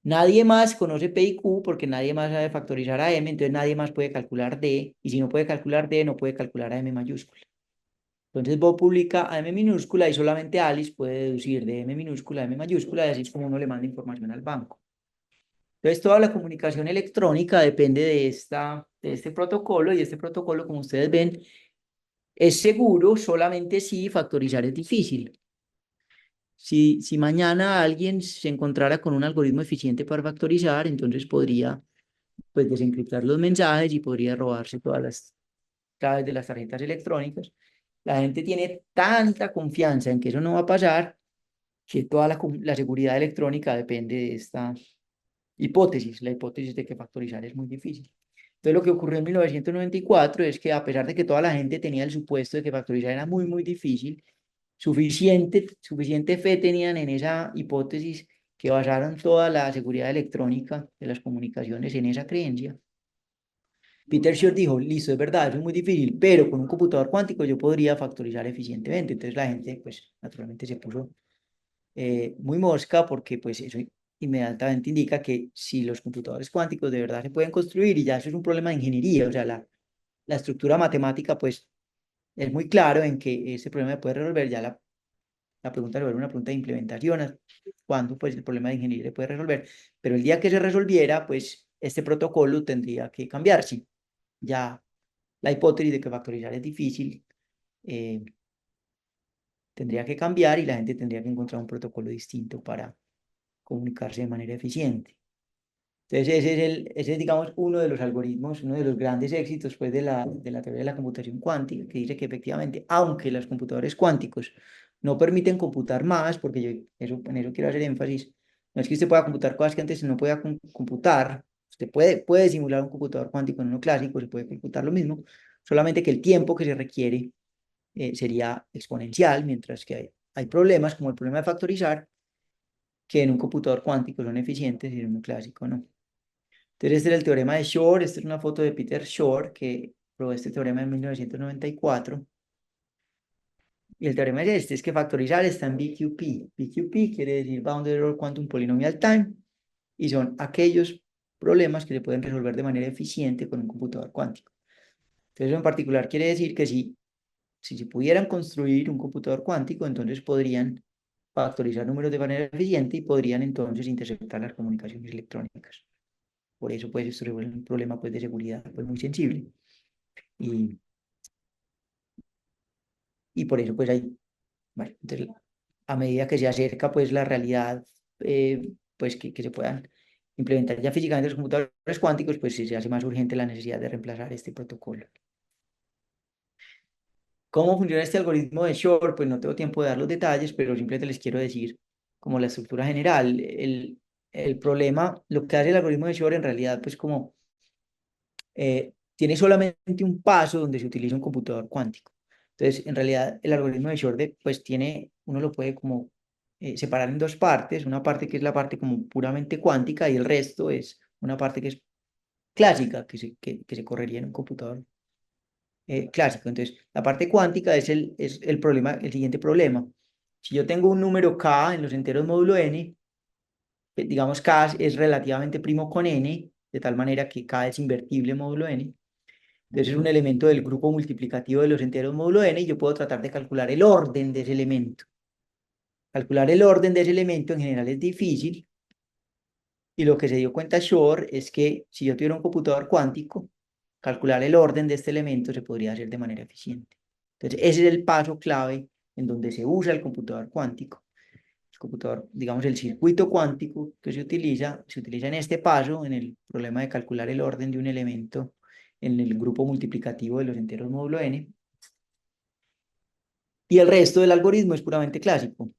Nadie más conoce P y Q porque nadie más sabe factorizar a M, entonces nadie más puede calcular D, y si no puede calcular D, no puede calcular a M mayúscula. Entonces Bob publica a M minúscula y solamente Alice puede deducir de M minúscula a M mayúscula, y así es como uno le manda información al banco. Entonces toda la comunicación electrónica depende de este protocolo, y este protocolo, como ustedes ven, es seguro solamente si factorizar es difícil. Si mañana alguien se encontrara con un algoritmo eficiente para factorizar, entonces podría pues desencriptar los mensajes y podría robarse todas las claves de las tarjetas electrónicas. La gente tiene tanta confianza en que eso no va a pasar que toda la seguridad electrónica depende de esta hipótesis, la hipótesis de que factorizar es muy difícil. Entonces lo que ocurrió en 1994 es que a pesar de que toda la gente tenía el supuesto de que factorizar era muy, muy difícil, suficiente fe tenían en esa hipótesis que basaron toda la seguridad electrónica de las comunicaciones en esa creencia. Peter Shor dijo, listo, es verdad, eso es muy difícil, pero con un computador cuántico yo podría factorizar eficientemente. Entonces la gente, pues, naturalmente se puso muy mosca porque, pues, eso inmediatamente indica que si los computadores cuánticos de verdad se pueden construir y ya eso es un problema de ingeniería, o sea, la estructura matemática, pues, es muy claro en que ese problema se puede resolver, ya la pregunta se vuelve una pregunta de implementación, cuándo, pues, el problema de ingeniería se puede resolver, pero el día que se resolviera, pues, este protocolo tendría que cambiarse. Ya la hipótesis de que factorizar es difícil tendría que cambiar y la gente tendría que encontrar un protocolo distinto para comunicarse de manera eficiente. Entonces ese es, digamos, uno de los algoritmos, uno de los grandes éxitos pues, de la teoría de la computación cuántica, que dice que efectivamente, aunque los computadores cuánticos no permiten computar más, porque en eso quiero hacer énfasis, no es que usted pueda computar cosas que antes no podía computar, usted puede simular un computador cuántico en uno clásico, se puede computar lo mismo, solamente que el tiempo que se requiere sería exponencial, mientras que hay problemas como el problema de factorizar, que en un computador cuántico son eficientes y en uno clásico no. Entonces este era el teorema de Shor, esta es una foto de Peter Shor, que probó este teorema en 1994. Y el teorema es que factorizar está en BQP. BQP quiere decir Bounded Error Quantum Polynomial Time, y son aquellos problemas que se pueden resolver de manera eficiente con un computador cuántico. Entonces, eso en particular quiere decir que si se pudieran construir un computador cuántico, entonces podrían factorizar números de manera eficiente y podrían entonces interceptar las comunicaciones electrónicas. Por eso, pues, esto es un problema pues, de seguridad pues, muy sensible. Y, y por eso, pues, bueno, entonces, a medida que se acerca, pues, la realidad, pues, que se puedan implementar ya físicamente los computadores cuánticos, pues, se hace más urgente la necesidad de reemplazar este protocolo. ¿Cómo funciona este algoritmo de Shor? Pues no tengo tiempo de dar los detalles, pero simplemente les quiero decir como la estructura general. El problema, lo que hace el algoritmo de Shor en realidad, pues como tiene solamente un paso donde se utiliza un computador cuántico. Entonces, en realidad, el algoritmo de Shor pues tiene, uno lo puede como separar en dos partes, una parte que es la parte como puramente cuántica y el resto es una parte que es clásica, que se correría en un computador clásico. Entonces, la parte cuántica es el problema, el siguiente problema. Si yo tengo un número k en los enteros módulo n, digamos k es relativamente primo con n, de tal manera que k es invertible módulo n. Entonces es un elemento del grupo multiplicativo de los enteros módulo n y yo puedo tratar de calcular el orden de ese elemento. Calcular el orden de ese elemento en general es difícil y lo que se dio cuenta Shor es que si yo tuviera un computador cuántico, calcular el orden de este elemento se podría hacer de manera eficiente. Entonces ese es el paso clave en donde se usa el computador cuántico. El computador, digamos, el circuito cuántico que se utiliza en este paso, en el problema de calcular el orden de un elemento en el grupo multiplicativo de los enteros módulo n. Y el resto del algoritmo es puramente clásico.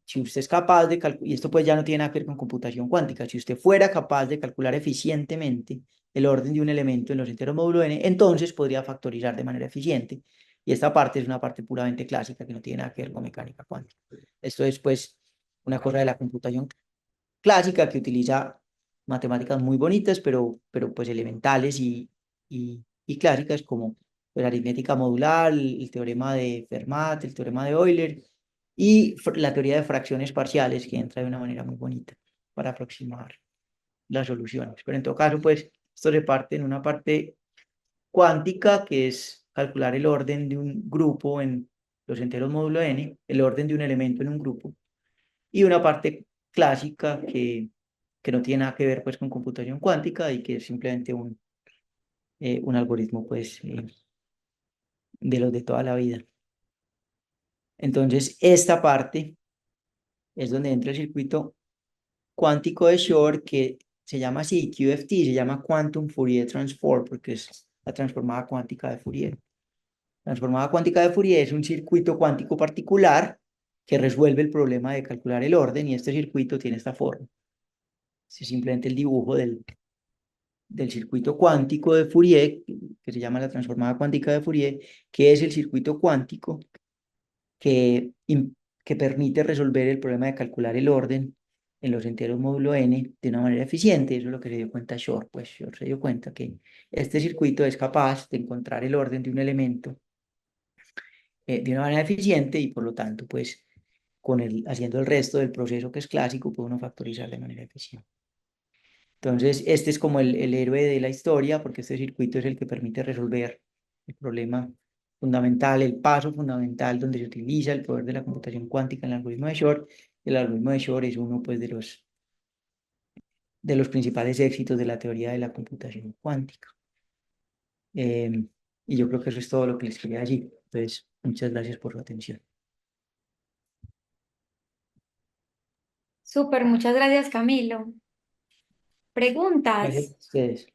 Si usted es capaz de calcular, y esto pues ya no tiene nada que ver con computación cuántica, si usted fuera capaz de calcular eficientemente el orden de un elemento en los enteros módulo n, entonces podría factorizar de manera eficiente. Y esta parte es una parte puramente clásica que no tiene nada que ver con mecánica cuántica. Esto es pues una cosa de la computación clásica que utiliza matemáticas muy bonitas, pero pues elementales y clásicas como pues, la aritmética modular, el teorema de Fermat, el teorema de Euler y la teoría de fracciones parciales que entra de una manera muy bonita para aproximar las soluciones. Pero en todo caso, pues esto se parte en una parte cuántica que es calcular el orden de un grupo en los enteros módulo n, el orden de un elemento en un grupo, y una parte clásica que no tiene nada que ver pues con computación cuántica y que es simplemente un algoritmo pues de los de toda la vida. Entonces, esta parte es donde entra el circuito cuántico de Shor que se llama así, QFT, se llama Quantum Fourier Transform porque es la transformada cuántica de Fourier. La transformada cuántica de Fourier es un circuito cuántico particular que resuelve el problema de calcular el orden y este circuito tiene esta forma. Este es simplemente el dibujo del circuito cuántico de Fourier, que se llama la transformada cuántica de Fourier, que es el circuito cuántico que, que permite resolver el problema de calcular el orden en los enteros módulo n de una manera eficiente. Eso es lo que se dio cuenta Shor. Pues Shor se dio cuenta que este circuito es capaz de encontrar el orden de un elemento de una manera eficiente y por lo tanto, pues, haciendo el resto del proceso que es clásico, puede uno factorizar de manera eficiente. Entonces, este es como el héroe de la historia, porque este circuito es el que permite resolver el problema fundamental, el paso fundamental donde se utiliza el poder de la computación cuántica en el algoritmo de Shor. El algoritmo de Shor es uno pues, de los principales éxitos de la teoría de la computación cuántica. Y yo creo que eso es todo lo que les quería decir. Entonces, muchas gracias por su atención. Súper, muchas gracias, Camilo. Gracias ¿Preguntas? a ustedes.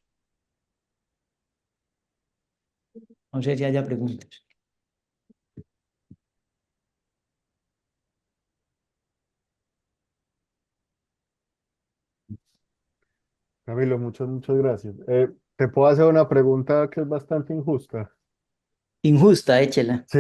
No sé si haya preguntas. Camilo, muchas gracias. ¿Te puedo hacer una pregunta que es bastante injusta? Injusta, échela. Sí,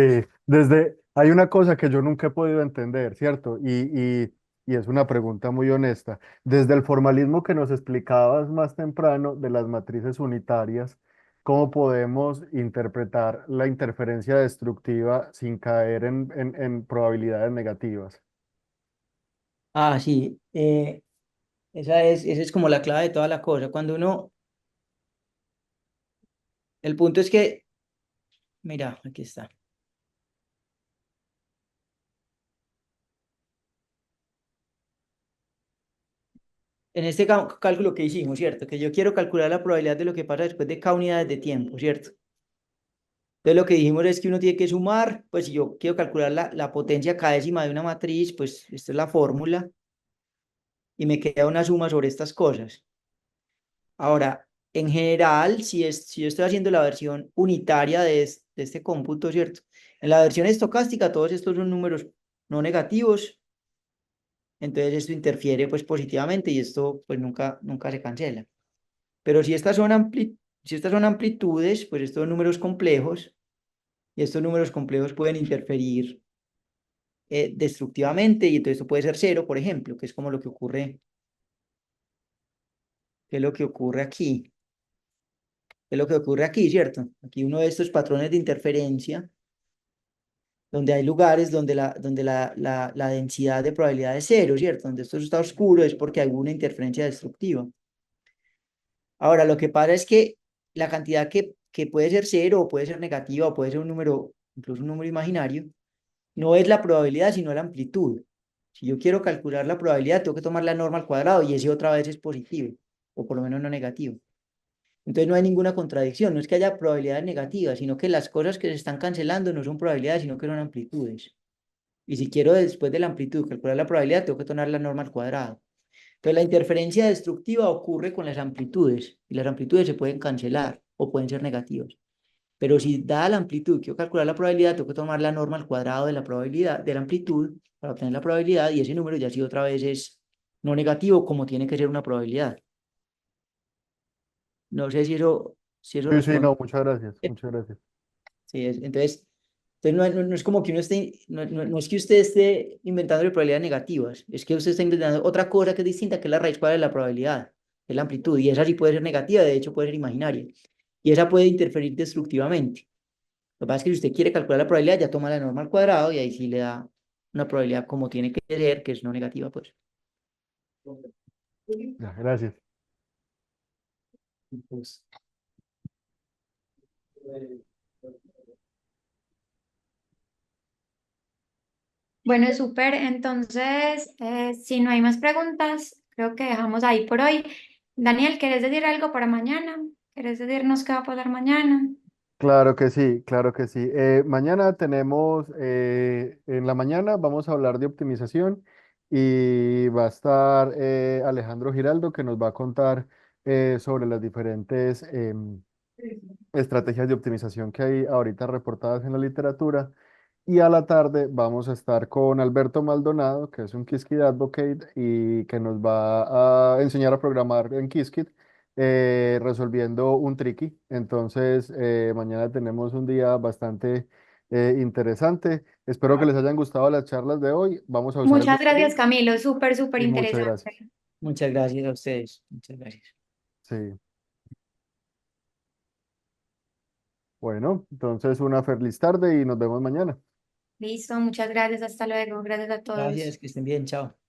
hay una cosa que yo nunca he podido entender, ¿cierto? Y es una pregunta muy honesta. Desde el formalismo que nos explicabas más temprano de las matrices unitarias, ¿cómo podemos interpretar la interferencia destructiva sin caer en probabilidades negativas? Ah, sí. Esa es como la clave de toda la cosa. Cuando uno, el punto es que, mira, aquí está. En este cálculo que hicimos, ¿cierto? Que yo quiero calcular la probabilidad de lo que pasa después de k unidades de tiempo, ¿cierto? Entonces lo que dijimos es que uno tiene que sumar, pues si yo quiero calcular la potencia k décima de una matriz, pues esta es la fórmula y me queda una suma sobre estas cosas. Ahora, en general, si yo estoy haciendo la versión unitaria de este cómputo, ¿cierto? En la versión estocástica, todos estos son números no negativos, entonces esto interfiere pues positivamente y esto pues nunca se cancela. Pero si estas son amplitudes, pues estos números complejos, y estos números complejos pueden interferir destructivamente, y entonces esto puede ser cero, por ejemplo, que es como lo que ocurre, que es lo que ocurre aquí. Es lo que ocurre aquí, ¿cierto? Aquí uno de estos patrones de interferencia, donde hay lugares donde la densidad de probabilidad es cero, ¿cierto? Donde esto está oscuro es porque hay alguna interferencia destructiva. Ahora, lo que pasa es que la cantidad que puede ser cero o puede ser negativa o puede ser un número, incluso un número imaginario, no es la probabilidad, sino la amplitud. Si yo quiero calcular la probabilidad, tengo que tomar la norma al cuadrado y ese otra vez es positivo, o por lo menos no negativo. Entonces no hay ninguna contradicción, no es que haya probabilidades negativas, sino que las cosas que se están cancelando no son probabilidades, sino que son amplitudes. Y si quiero después de la amplitud calcular la probabilidad, tengo que tomar la norma al cuadrado. Entonces la interferencia destructiva ocurre con las amplitudes, y las amplitudes se pueden cancelar o pueden ser negativas. Pero si dada la amplitud quiero calcular la probabilidad, tengo que tomar la norma al cuadrado de la probabilidad, de la amplitud, para obtener la probabilidad, y ese número ya sí otra vez es no negativo, como tiene que ser una probabilidad. No sé si eso Sí, sí, responde. no, muchas gracias, muchas gracias. Sí, entonces no es como que uno esté, no es que usted esté inventando probabilidades negativas, es que usted está inventando otra cosa que es distinta, que es la raíz cuadrada de la probabilidad, que es la amplitud, y esa sí puede ser negativa, de hecho puede ser imaginaria, y esa puede interferir destructivamente. Lo que pasa es que si usted quiere calcular la probabilidad, ya toma la norma al cuadrado, y ahí sí le da una probabilidad como tiene que ser, que es no negativa, pues. Ya, gracias. Pues, Bueno, súper. Entonces, si no hay más preguntas, creo que dejamos ahí por hoy. Daniel, ¿quieres decir algo para mañana? ¿Quieres decirnos qué va a pasar mañana? Claro que sí, claro que sí. Mañana tenemos, en la mañana vamos a hablar de optimización y va a estar Alejandro Giraldo que nos va a contar sobre las diferentes estrategias de optimización que hay ahorita reportadas en la literatura. Y a la tarde vamos a estar con Alberto Maldonado, que es un Qiskit Advocate y que nos va a enseñar a programar en Qiskit, resolviendo un tricky. Entonces, mañana tenemos un día bastante interesante. Espero que les hayan gustado las charlas de hoy. Vamos a usar el Muchas mismo gracias, link Camilo. Súper, súper y muchas interesante. gracias. muchas gracias a ustedes, muchas gracias. Sí. Bueno, entonces una feliz tarde y nos vemos mañana. Listo, muchas gracias. Hasta luego. Gracias a todos. Gracias, que estén bien, chao.